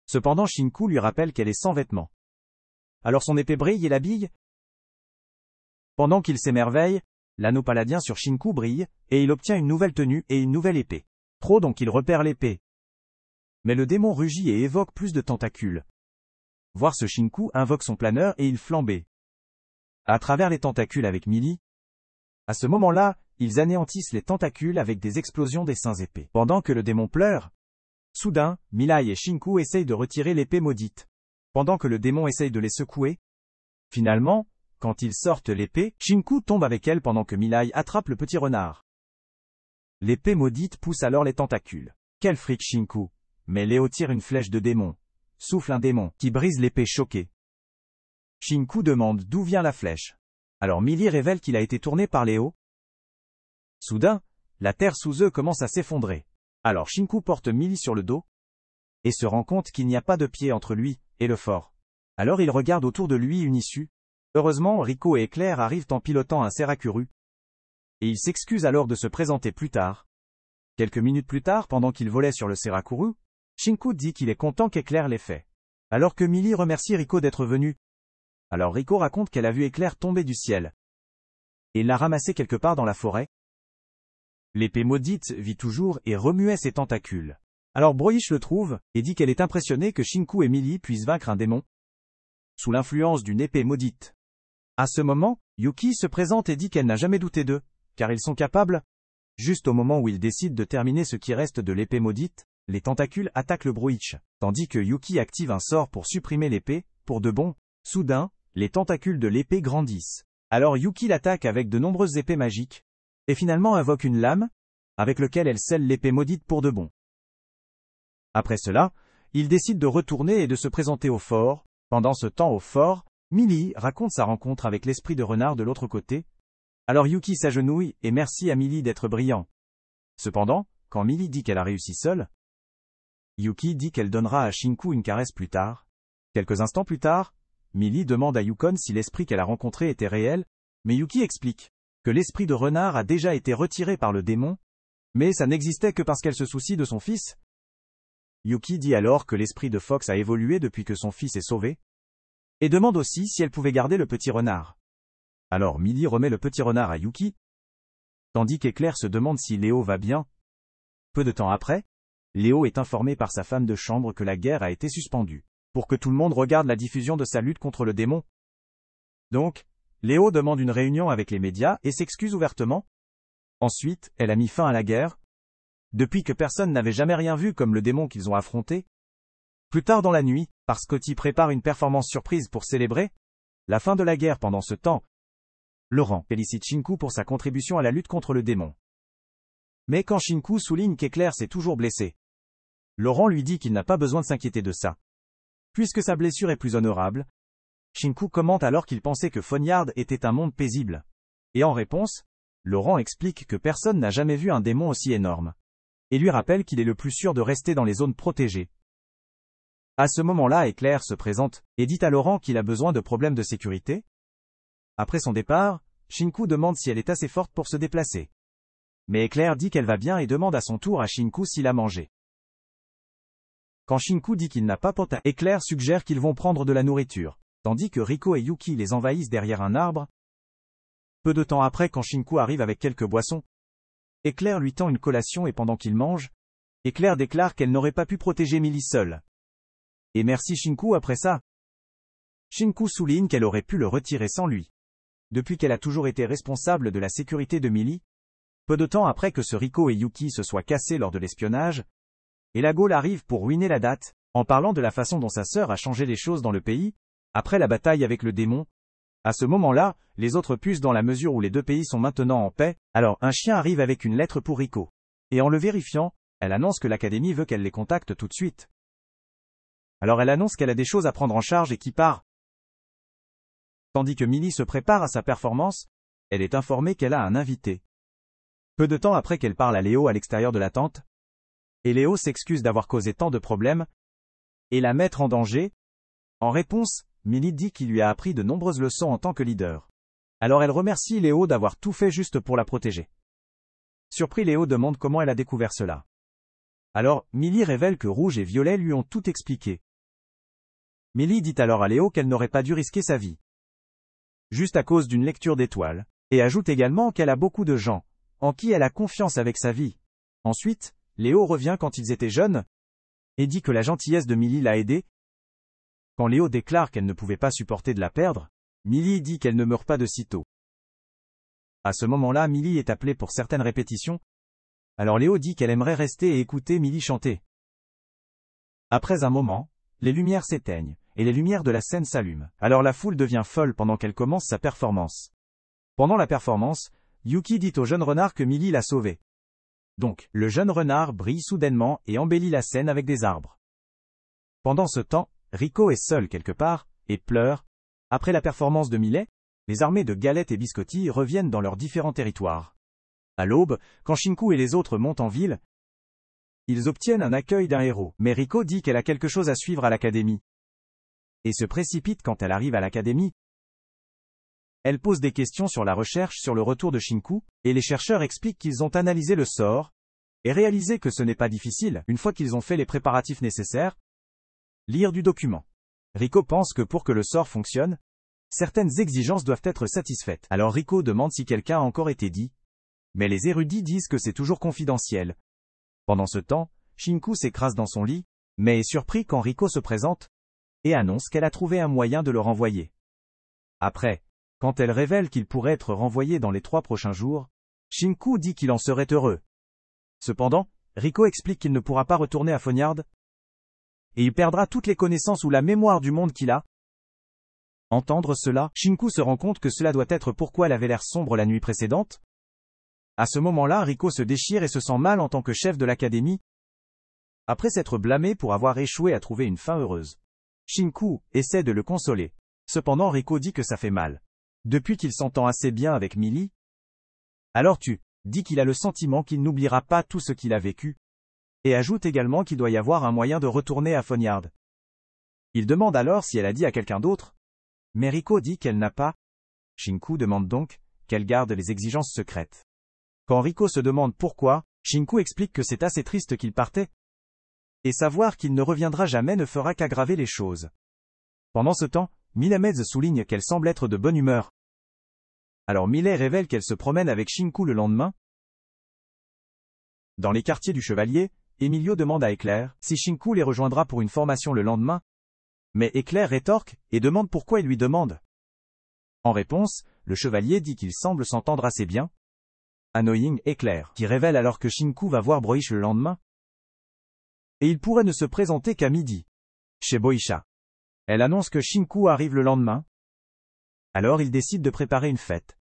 Cependant Shinku lui rappelle qu'elle est sans vêtements. Alors son épée brille et l'habille. Pendant qu'il s'émerveille, l'anneau paladin sur Shinku brille, et il obtient une nouvelle tenue et une nouvelle épée. Trop donc il repère l'épée. Mais le démon rugit et évoque plus de tentacules. Voir ce Shinku invoque son planeur et il flambait. À travers les tentacules avec Millie. À ce moment-là, ils anéantissent les tentacules avec des explosions des seins épais. Pendant que le démon pleure, soudain, Millie et Shinku essayent de retirer l'épée maudite. Pendant que le démon essaye de les secouer. Finalement, quand ils sortent l'épée, Shinku tombe avec elle pendant que Millie attrape le petit renard. L'épée maudite pousse alors les tentacules. Quel fric Shinku! Mais Léo tire une flèche de démon. Souffle un démon, qui brise l'épée choquée. Shinku demande d'où vient la flèche. Alors Millie révèle qu'il a été tourné par Léo. Soudain, la terre sous eux commence à s'effondrer. Alors Shinku porte Millie sur le dos, et se rend compte qu'il n'y a pas de pied entre lui et le fort. Alors il regarde autour de lui une issue. Heureusement, Rico et Éclair arrivent en pilotant un Serakuru. Et il s'excuse alors de se présenter plus tard. Quelques minutes plus tard, pendant qu'il volait sur le Serakuru, Shinku dit qu'il est content qu'Éclair l'ait fait. Alors que Millie remercie Rico d'être venu. Alors Rico raconte qu'elle a vu Éclair tomber du ciel. Et l'a ramassé quelque part dans la forêt. L'épée maudite vit toujours et remuait ses tentacules. Alors Broish le trouve, et dit qu'elle est impressionnée que Shinku et Millie puissent vaincre un démon. Sous l'influence d'une épée maudite. À ce moment, Yuki se présente et dit qu'elle n'a jamais douté d'eux, car ils sont capables. Juste au moment où ils décident de terminer ce qui reste de l'épée maudite, les tentacules attaquent le Broish, tandis que Yuki active un sort pour supprimer l'épée, pour de bon. Soudain, les tentacules de l'épée grandissent. Alors Yuki l'attaque avec de nombreuses épées magiques, et finalement invoque une lame, avec lequel elle scelle l'épée maudite pour de bon. Après cela, il décide de retourner et de se présenter au fort. Pendant ce temps au fort, Millie raconte sa rencontre avec l'esprit de renard de l'autre côté. Alors Yuki s'agenouille et merci à Millie d'être brillant. Cependant, quand Millie dit qu'elle a réussi seule, Yuki dit qu'elle donnera à Shinku une caresse plus tard. Quelques instants plus tard, Millie demande à Yukon si l'esprit qu'elle a rencontré était réel, mais Yuki explique que l'esprit de renard a déjà été retiré par le démon, mais ça n'existait que parce qu'elle se soucie de son fils. Yuki dit alors que l'esprit de Fox a évolué depuis que son fils est sauvé, et demande aussi si elle pouvait garder le petit renard. Alors Millie remet le petit renard à Yuki, tandis qu'Éclair se demande si Léo va bien. Peu de temps après, Léo est informé par sa femme de chambre que la guerre a été suspendue, pour que tout le monde regarde la diffusion de sa lutte contre le démon. Donc, Léo demande une réunion avec les médias et s'excuse ouvertement. Ensuite, elle a mis fin à la guerre, depuis que personne n'avait jamais rien vu comme le démon qu'ils ont affronté. Plus tard dans la nuit, Scotty prépare une performance surprise pour célébrer la fin de la guerre. Pendant ce temps, Laurent félicite Shinku pour sa contribution à la lutte contre le démon. Mais quand Shinku souligne qu'Éclair s'est toujours blessé, Laurent lui dit qu'il n'a pas besoin de s'inquiéter de ça, puisque sa blessure est plus honorable. Shinku commente alors qu'il pensait que Fonyard était un monde paisible. Et en réponse, Laurent explique que personne n'a jamais vu un démon aussi énorme. Et lui rappelle qu'il est le plus sûr de rester dans les zones protégées. À ce moment-là, Éclair se présente, et dit à Laurent qu'il a besoin de problèmes de sécurité. Après son départ, Shinku demande si elle est assez forte pour se déplacer. Mais Éclair dit qu'elle va bien et demande à son tour à Shinku s'il a mangé. Quand Shinku dit qu'il n'a pas pota, Éclair suggère qu'ils vont prendre de la nourriture, tandis que Rico et Yuki les envahissent derrière un arbre. Peu de temps après, quand Shinku arrive avec quelques boissons, Éclair lui tend une collation et pendant qu'il mange, Éclair déclare qu'elle n'aurait pas pu protéger Millie seule. Et merci Shinku après ça. Shinku souligne qu'elle aurait pu le retirer sans lui, depuis qu'elle a toujours été responsable de la sécurité de Millie. Peu de temps après que ce Rico et Yuki se soient cassés lors de l'espionnage, et la Gaule arrive pour ruiner la date, en parlant de la façon dont sa sœur a changé les choses dans le pays, après la bataille avec le démon. À ce moment-là, les autres pucent dans la mesure où les deux pays sont maintenant en paix. Alors un chien arrive avec une lettre pour Rico. Et en le vérifiant, elle annonce que l'académie veut qu'elle les contacte tout de suite. Alors elle annonce qu'elle a des choses à prendre en charge et qui part. Tandis que Millie se prépare à sa performance, Elle est informée qu'elle a un invité. Peu de temps après qu'elle parle à Léo à l'extérieur de la tente, et Léo s'excuse d'avoir causé tant de problèmes, et la mettre en danger. En réponse, Millie dit qu'il lui a appris de nombreuses leçons en tant que leader. Alors elle remercie Léo d'avoir tout fait juste pour la protéger. Surpris, Léo demande comment elle a découvert cela. Alors, Millie révèle que Rouge et Violet lui ont tout expliqué. Millie dit alors à Léo qu'elle n'aurait pas dû risquer sa vie, juste à cause d'une lecture d'étoiles, et ajoute également qu'elle a beaucoup de gens, en qui elle a confiance avec sa vie. Ensuite, Léo revient quand ils étaient jeunes, et dit que la gentillesse de Millie l'a aidé. Quand Léo déclare qu'elle ne pouvait pas supporter de la perdre, Millie dit qu'elle ne meurt pas de sitôt. À ce moment-là, Millie est appelée pour certaines répétitions. Alors Léo dit qu'elle aimerait rester et écouter Millie chanter. Après un moment, les lumières s'éteignent, et les lumières de la scène s'allument. Alors la foule devient folle pendant qu'elle commence sa performance. Pendant la performance, Yuki dit au jeune renard que Millie l'a sauvé. Donc, le jeune renard brille soudainement et embellit la scène avec des arbres. Pendant ce temps, Rico est seul quelque part, et pleure. Après la performance de Millet, les armées de galettes et biscottis reviennent dans leurs différents territoires. À l'aube, quand Shinku et les autres montent en ville, ils obtiennent un accueil d'un héros. Mais Rico dit qu'elle a quelque chose à suivre à l'académie, et se précipite quand elle arrive à l'académie. Elle pose des questions sur la recherche sur le retour de Shinku, et les chercheurs expliquent qu'ils ont analysé le sort, et réalisé que ce n'est pas difficile, une fois qu'ils ont fait les préparatifs nécessaires, lire du document. Rico pense que pour que le sort fonctionne, certaines exigences doivent être satisfaites. Alors Rico demande si quelqu'un a encore été dit, mais les érudits disent que c'est toujours confidentiel. Pendant ce temps, Shinku s'écrase dans son lit, mais est surpris quand Rico se présente, et annonce qu'elle a trouvé un moyen de le renvoyer. Après, quand elle révèle qu'il pourrait être renvoyé dans les 3 prochains jours, Shinku dit qu'il en serait heureux. Cependant, Rico explique qu'il ne pourra pas retourner à Fonyard, et il perdra toutes les connaissances ou la mémoire du monde qu'il a. Entendre cela, Shinku se rend compte que cela doit être pourquoi elle avait l'air sombre la nuit précédente. À ce moment-là, Rico se déchire et se sent mal en tant que chef de l'académie. Après s'être blâmé pour avoir échoué à trouver une fin heureuse, Shinku essaie de le consoler. Cependant, Rico dit que ça fait mal, depuis qu'il s'entend assez bien avec Millie. Alors dit qu'il a le sentiment qu'il n'oubliera pas tout ce qu'il a vécu, et ajoute également qu'il doit y avoir un moyen de retourner à Fonyard. Il demande alors si elle a dit à quelqu'un d'autre, mais Rico dit qu'elle n'a pas. Shinku demande donc qu'elle garde les exigences secrètes. Quand Rico se demande pourquoi, Shinku explique que c'est assez triste qu'il partait, et savoir qu'il ne reviendra jamais ne fera qu'aggraver les choses. Pendant ce temps, Milamez souligne qu'elle semble être de bonne humeur. Alors Millet révèle qu'elle se promène avec Shinku le lendemain. Dans les quartiers du Chevalier, Emilio demande à Éclair si Shinku les rejoindra pour une formation le lendemain. Mais Éclair rétorque, et demande pourquoi il lui demande. En réponse, le Chevalier dit qu'il semble s'entendre assez bien. Annoying Éclair, qui révèle alors que Shinku va voir Broish le lendemain. Et il pourrait ne se présenter qu'à midi, chez Boisha. Elle annonce que Shinku arrive le lendemain. Alors il décide de préparer une fête.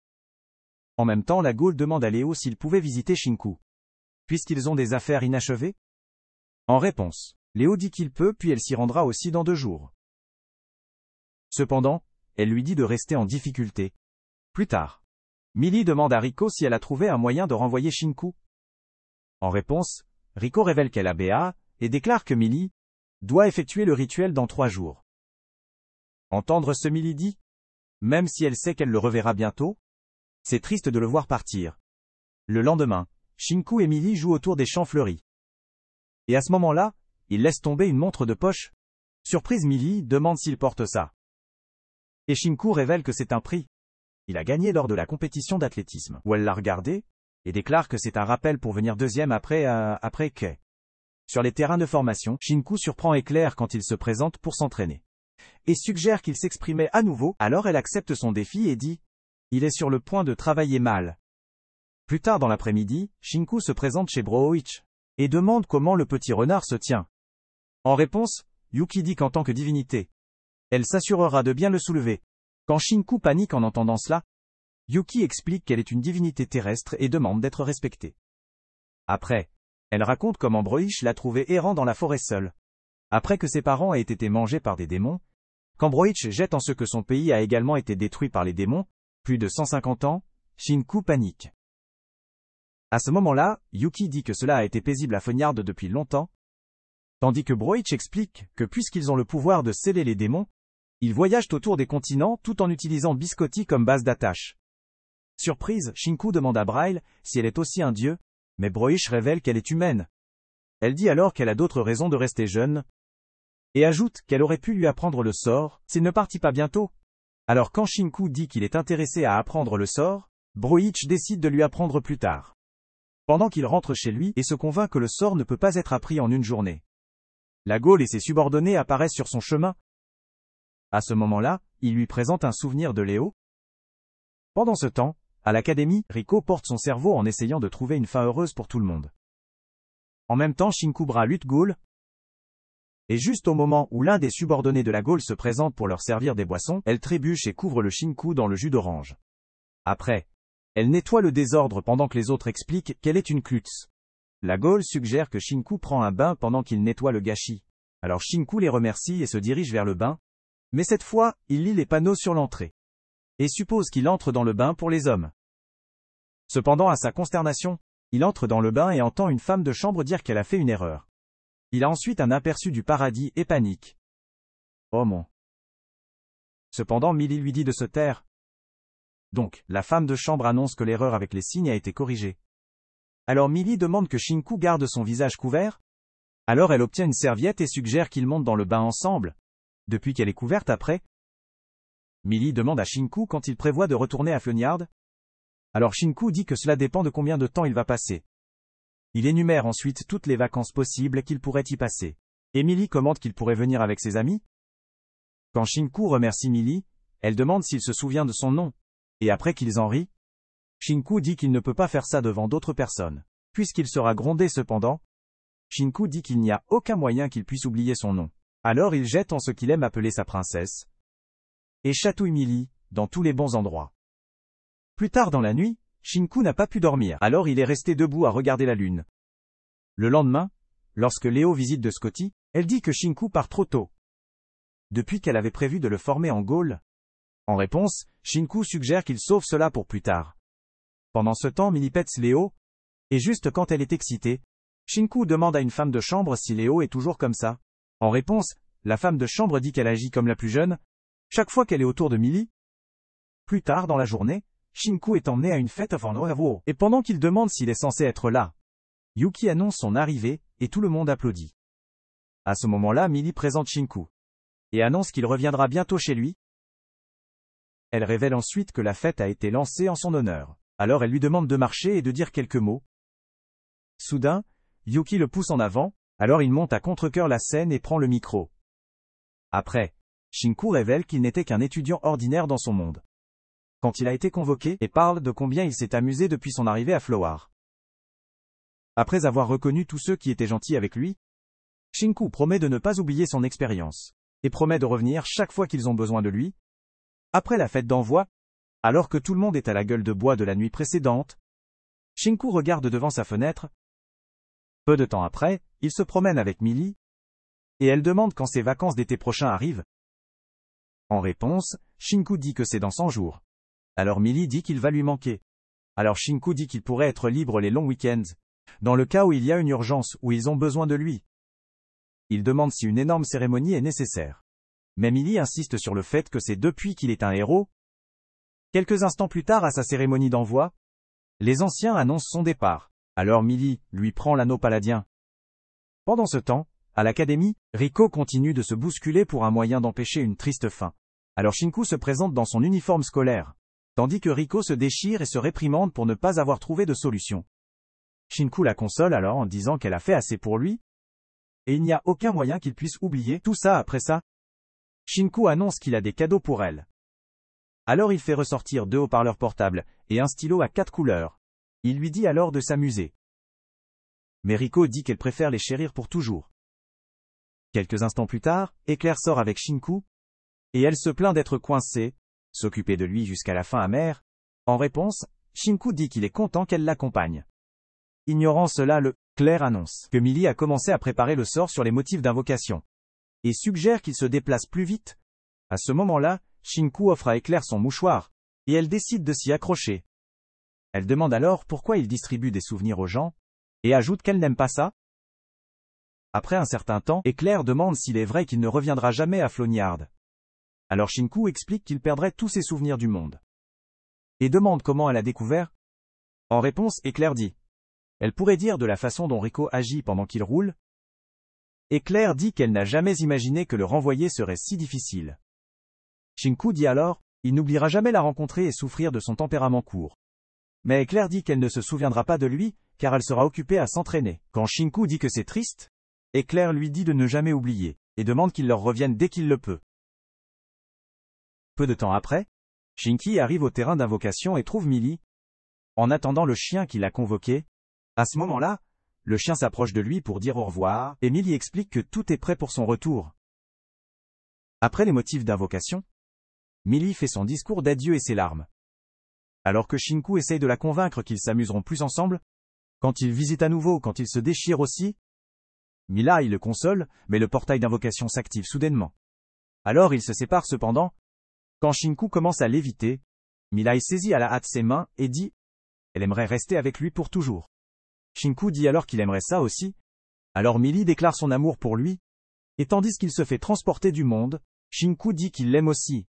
En même temps, la Gaule demande à Léo s'il pouvait visiter Shinku, puisqu'ils ont des affaires inachevées. En réponse, Léo dit qu'il peut puis elle s'y rendra aussi dans 2 jours. Cependant, elle lui dit de rester en difficulté. Plus tard, Millie demande à Rico si elle a trouvé un moyen de renvoyer Shinku. En réponse, Rico révèle qu'elle a BA, et déclare que Millie doit effectuer le rituel dans 3 jours. Entendre ce Millie dit, même si elle sait qu'elle le reverra bientôt, c'est triste de le voir partir. Le lendemain, Shinku et Millie jouent autour des champs fleuris. Et à ce moment-là, il laisse tomber une montre de poche. Surprise, Millie demande s'il porte ça. Et Shinku révèle que c'est un prix. Il a gagné lors de la compétition d'athlétisme, où elle l'a regardé, et déclare que c'est un rappel pour venir 2e après Kei. Sur les terrains de formation, Shinku surprend Éclair quand il se présente pour s'entraîner, et suggère qu'il s'exprimait à nouveau, alors elle accepte son défi et dit « Il est sur le point de travailler mal ». Plus tard dans l'après-midi, Shinku se présente chez Broich, et demande comment le petit renard se tient. En réponse, Yuki dit qu'en tant que divinité, elle s'assurera de bien le soulever. Quand Shinku panique en entendant cela, Yuki explique qu'elle est une divinité terrestre et demande d'être respectée. Après, elle raconte comment Broich l'a trouvé errant dans la forêt seul, après que ses parents aient été mangés par des démons. Quand Broich jette en ce que son pays a également été détruit par les démons, plus de 150 ans, Shinku panique. À ce moment-là, Yuki dit que cela a été paisible à Feunyard depuis longtemps, tandis que Broich explique que puisqu'ils ont le pouvoir de sceller les démons, ils voyagent autour des continents tout en utilisant Biscotti comme base d'attache. Surprise, Shinku demande à Braille si elle est aussi un dieu, mais Broich révèle qu'elle est humaine. Elle dit alors qu'elle a d'autres raisons de rester jeune, et ajoute qu'elle aurait pu lui apprendre le sort, s'il ne partit pas bientôt. Alors quand Shinku dit qu'il est intéressé à apprendre le sort, Broich décide de lui apprendre plus tard. Pendant qu'il rentre chez lui et se convainc que le sort ne peut pas être appris en une journée. La Gaule et ses subordonnés apparaissent sur son chemin. À ce moment-là, il lui présente un souvenir de Léo. Pendant ce temps, à l'académie, Rico porte son cerveau en essayant de trouver une fin heureuse pour tout le monde. En même temps, Shinkubra lutte Gaule. Et juste au moment où l'un des subordonnés de la Gaule se présente pour leur servir des boissons, elle trébuche et couvre le Shinku dans le jus d'orange. Après, elle nettoie le désordre pendant que les autres expliquent qu'elle est une klutz. La Gaule suggère que Shinku prend un bain pendant qu'il nettoie le gâchis. Alors Shinku les remercie et se dirige vers le bain. Mais cette fois, il lit les panneaux sur l'entrée. Et suppose qu'il entre dans le bain pour les hommes. Cependant, à sa consternation, il entre dans le bain et entend une femme de chambre dire qu'elle a fait une erreur. Il a ensuite un aperçu du paradis et panique. Oh mon. Cependant, Millie lui dit de se taire. Donc, la femme de chambre annonce que l'erreur avec les signes a été corrigée. Alors Millie demande que Shinku garde son visage couvert. Alors elle obtient une serviette et suggère qu'ils montent dans le bain ensemble. Depuis qu'elle est couverte après. Millie demande à Shinku quand il prévoit de retourner à Feunyard. Alors Shinku dit que cela dépend de combien de temps il va passer. Il énumère ensuite toutes les vacances possibles qu'il pourrait y passer. Et Millie commente qu'il pourrait venir avec ses amis. Quand Shinku remercie Millie, elle demande s'il se souvient de son nom. Et après qu'ils en rient, Shinku dit qu'il ne peut pas faire ça devant d'autres personnes. Puisqu'il sera grondé cependant, Shinku dit qu'il n'y a aucun moyen qu'il puisse oublier son nom. Alors il jette en ce qu'il aime appeler sa princesse. Et chatouille Millie, dans tous les bons endroits. Plus tard dans la nuit, Shinku n'a pas pu dormir, alors il est resté debout à regarder la lune. Le lendemain, lorsque Léo visite de Scotty, elle dit que Shinku part trop tôt. Depuis qu'elle avait prévu de le former en Gaule. En réponse, Shinku suggère qu'il sauve cela pour plus tard. Pendant ce temps, Millie pète Léo, et juste quand elle est excitée, Shinku demande à une femme de chambre si Léo est toujours comme ça. En réponse, la femme de chambre dit qu'elle agit comme la plus jeune, chaque fois qu'elle est autour de Millie. Plus tard dans la journée, Shinku est emmené à une fête avant Noël, et pendant qu'il demande s'il est censé être là, Yuki annonce son arrivée, et tout le monde applaudit. À ce moment-là, Millie présente Shinku, et annonce qu'il reviendra bientôt chez lui. Elle révèle ensuite que la fête a été lancée en son honneur. Alors elle lui demande de marcher et de dire quelques mots. Soudain, Yuki le pousse en avant, alors il monte à contre-cœur la scène et prend le micro. Après, Shinku révèle qu'il n'était qu'un étudiant ordinaire dans son monde. Quand il a été convoqué, et parle de combien il s'est amusé depuis son arrivée à Flower. Après avoir reconnu tous ceux qui étaient gentils avec lui, Shinku promet de ne pas oublier son expérience, et promet de revenir chaque fois qu'ils ont besoin de lui. Après la fête d'envoi, alors que tout le monde est à la gueule de bois de la nuit précédente, Shinku regarde devant sa fenêtre. Peu de temps après, il se promène avec Millie, et elle demande quand ses vacances d'été prochain arrivent. En réponse, Shinku dit que c'est dans 100 jours. Alors Millie dit qu'il va lui manquer. Alors Shinku dit qu'il pourrait être libre les longs week-ends, dans le cas où il y a une urgence, où ils ont besoin de lui. Il demande si une énorme cérémonie est nécessaire. Mais Millie insiste sur le fait que c'est depuis qu'il est un héros. Quelques instants plus tard à sa cérémonie d'envoi, les anciens annoncent son départ. Alors Millie lui prend l'anneau paladien. Pendant ce temps, à l'académie, Rico continue de se bousculer pour un moyen d'empêcher une triste fin. Alors Shinku se présente dans son uniforme scolaire, tandis que Rico se déchire et se réprimande pour ne pas avoir trouvé de solution. Shinku la console alors en disant qu'elle a fait assez pour lui, et il n'y a aucun moyen qu'il puisse oublier tout ça après ça. Shinku annonce qu'il a des cadeaux pour elle. Alors il fait ressortir 2 haut-parleurs portables, et un stylo à 4 couleurs. Il lui dit alors de s'amuser. Mais Rico dit qu'elle préfère les chérir pour toujours. Quelques instants plus tard, Éclair sort avec Shinku, et elle se plaint d'être coincée, s'occuper de lui jusqu'à la fin amère. En réponse, Shinku dit qu'il est content qu'elle l'accompagne. Ignorant cela, Claire annonce que Millie a commencé à préparer le sort sur les motifs d'invocation, et suggère qu'il se déplace plus vite. À ce moment-là, Shinku offre à Éclair son mouchoir, et elle décide de s'y accrocher. Elle demande alors pourquoi il distribue des souvenirs aux gens, et ajoute qu'elle n'aime pas ça. Après un certain temps, Éclair demande s'il est vrai qu'il ne reviendra jamais à Flognard. Alors Shinku explique qu'il perdrait tous ses souvenirs du monde. Et demande comment elle a découvert. En réponse, Éclair dit. Elle pourrait dire de la façon dont Rico agit pendant qu'il roule. Éclair dit qu'elle n'a jamais imaginé que le renvoyer serait si difficile. Shinku dit alors, il n'oubliera jamais la rencontrer et souffrir de son tempérament court. Mais Éclair dit qu'elle ne se souviendra pas de lui, car elle sera occupée à s'entraîner. Quand Shinku dit que c'est triste, Éclair lui dit de ne jamais oublier, et demande qu'il leur revienne dès qu'il le peut. Peu de temps après, Shinki arrive au terrain d'invocation et trouve Millie. En attendant le chien qui l'a convoqué, à ce moment-là, le chien s'approche de lui pour dire au revoir, et Millie explique que tout est prêt pour son retour. Après les motifs d'invocation, Millie fait son discours d'adieu et ses larmes. Alors que Shinku essaye de la convaincre qu'ils s'amuseront plus ensemble, quand ils visitent à nouveau, quand ils se déchirent aussi, Millie le console, mais le portail d'invocation s'active soudainement. Alors ils se séparent cependant. Quand Shinku commence à léviter, Millie saisit à la hâte ses mains et dit « Elle aimerait rester avec lui pour toujours ». Shinku dit alors qu'il aimerait ça aussi. Alors Millie déclare son amour pour lui, et tandis qu'il se fait transporter du monde, Shinku dit qu'il l'aime aussi.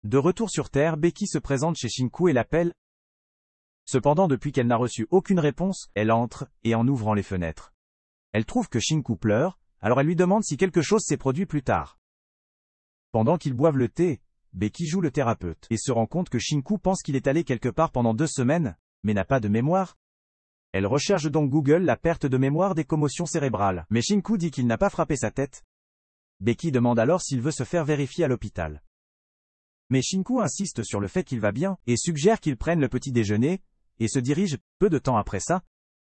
De retour sur Terre, Becky se présente chez Shinku et l'appelle. Cependant, depuis qu'elle n'a reçu aucune réponse, elle entre, et en ouvrant les fenêtres, elle trouve que Shinku pleure, alors elle lui demande si quelque chose s'est produit plus tard. Pendant qu'ils boivent le thé, Becky joue le thérapeute, et se rend compte que Shinku pense qu'il est allé quelque part pendant 2 semaines, mais n'a pas de mémoire. Elle recherche donc Google la perte de mémoire des commotions cérébrales, mais Shinku dit qu'il n'a pas frappé sa tête. Becky demande alors s'il veut se faire vérifier à l'hôpital. Mais Shinku insiste sur le fait qu'il va bien, et suggère qu'ils prennent le petit déjeuner, et se dirigent. Peu de temps après ça,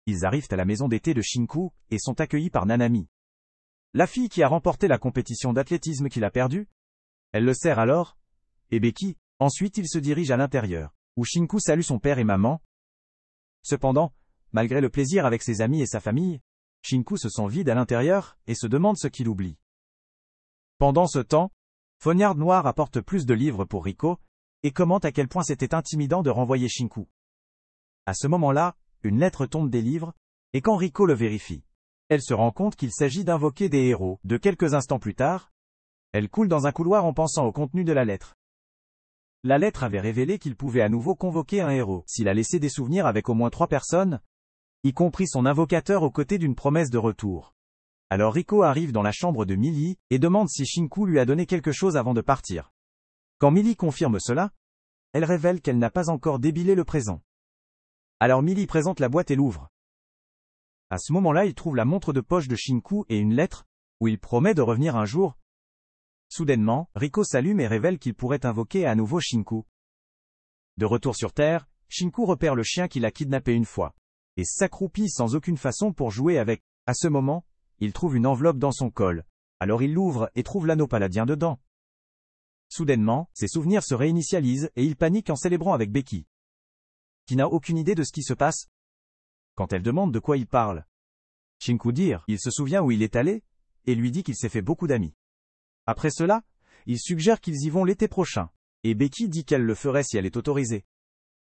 ils arrivent à la maison d'été de Shinku, et sont accueillis par Nanami. La fille qui a remporté la compétition d'athlétisme qu'il a perdue. Elle le serre alors, et Becky. Ensuite ils se dirigent à l'intérieur, où Shinku salue son père et maman. Cependant, malgré le plaisir avec ses amis et sa famille, Shinku se sent vide à l'intérieur, et se demande ce qu'il oublie. Pendant ce temps, Fognard Noir apporte plus de livres pour Rico, et commente à quel point c'était intimidant de renvoyer Shinku. À ce moment-là, une lettre tombe des livres, et quand Rico le vérifie, elle se rend compte qu'il s'agit d'invoquer des héros. De quelques instants plus tard, elle coule dans un couloir en pensant au contenu de la lettre. La lettre avait révélé qu'il pouvait à nouveau convoquer un héros, s'il a laissé des souvenirs avec au moins 3 personnes, y compris son invocateur aux côtés d'une promesse de retour. Alors Rico arrive dans la chambre de Millie, et demande si Shinku lui a donné quelque chose avant de partir. Quand Millie confirme cela, elle révèle qu'elle n'a pas encore débillé le présent. Alors Millie présente la boîte et l'ouvre. À ce moment-là, il trouve la montre de poche de Shinku et une lettre, où il promet de revenir un jour. Soudainement, Rico s'allume et révèle qu'il pourrait invoquer à nouveau Shinku. De retour sur Terre, Shinku repère le chien qu'il a kidnappé une fois, et s'accroupit sans aucune façon pour jouer avec. À ce moment, il trouve une enveloppe dans son col, alors il l'ouvre et trouve l'anneau paladien dedans. Soudainement, ses souvenirs se réinitialisent et il panique en célébrant avec Becky, qui n'a aucune idée de ce qui se passe. Quand elle demande de quoi il parle, Shinku dit il se souvient où il est allé, et lui dit qu'il s'est fait beaucoup d'amis. Après cela, il suggère qu'ils y vont l'été prochain, et Becky dit qu'elle le ferait si elle est autorisée.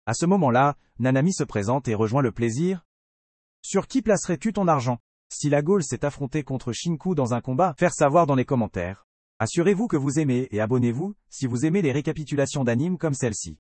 À ce moment-là, Nanami se présente et rejoint le plaisir. Sur qui placerais-tu ton argent? Si la Gaule s'est affrontée contre Shinku dans un combat, faire savoir dans les commentaires. Assurez-vous que vous aimez et abonnez-vous, si vous aimez les récapitulations d'animes comme celle-ci.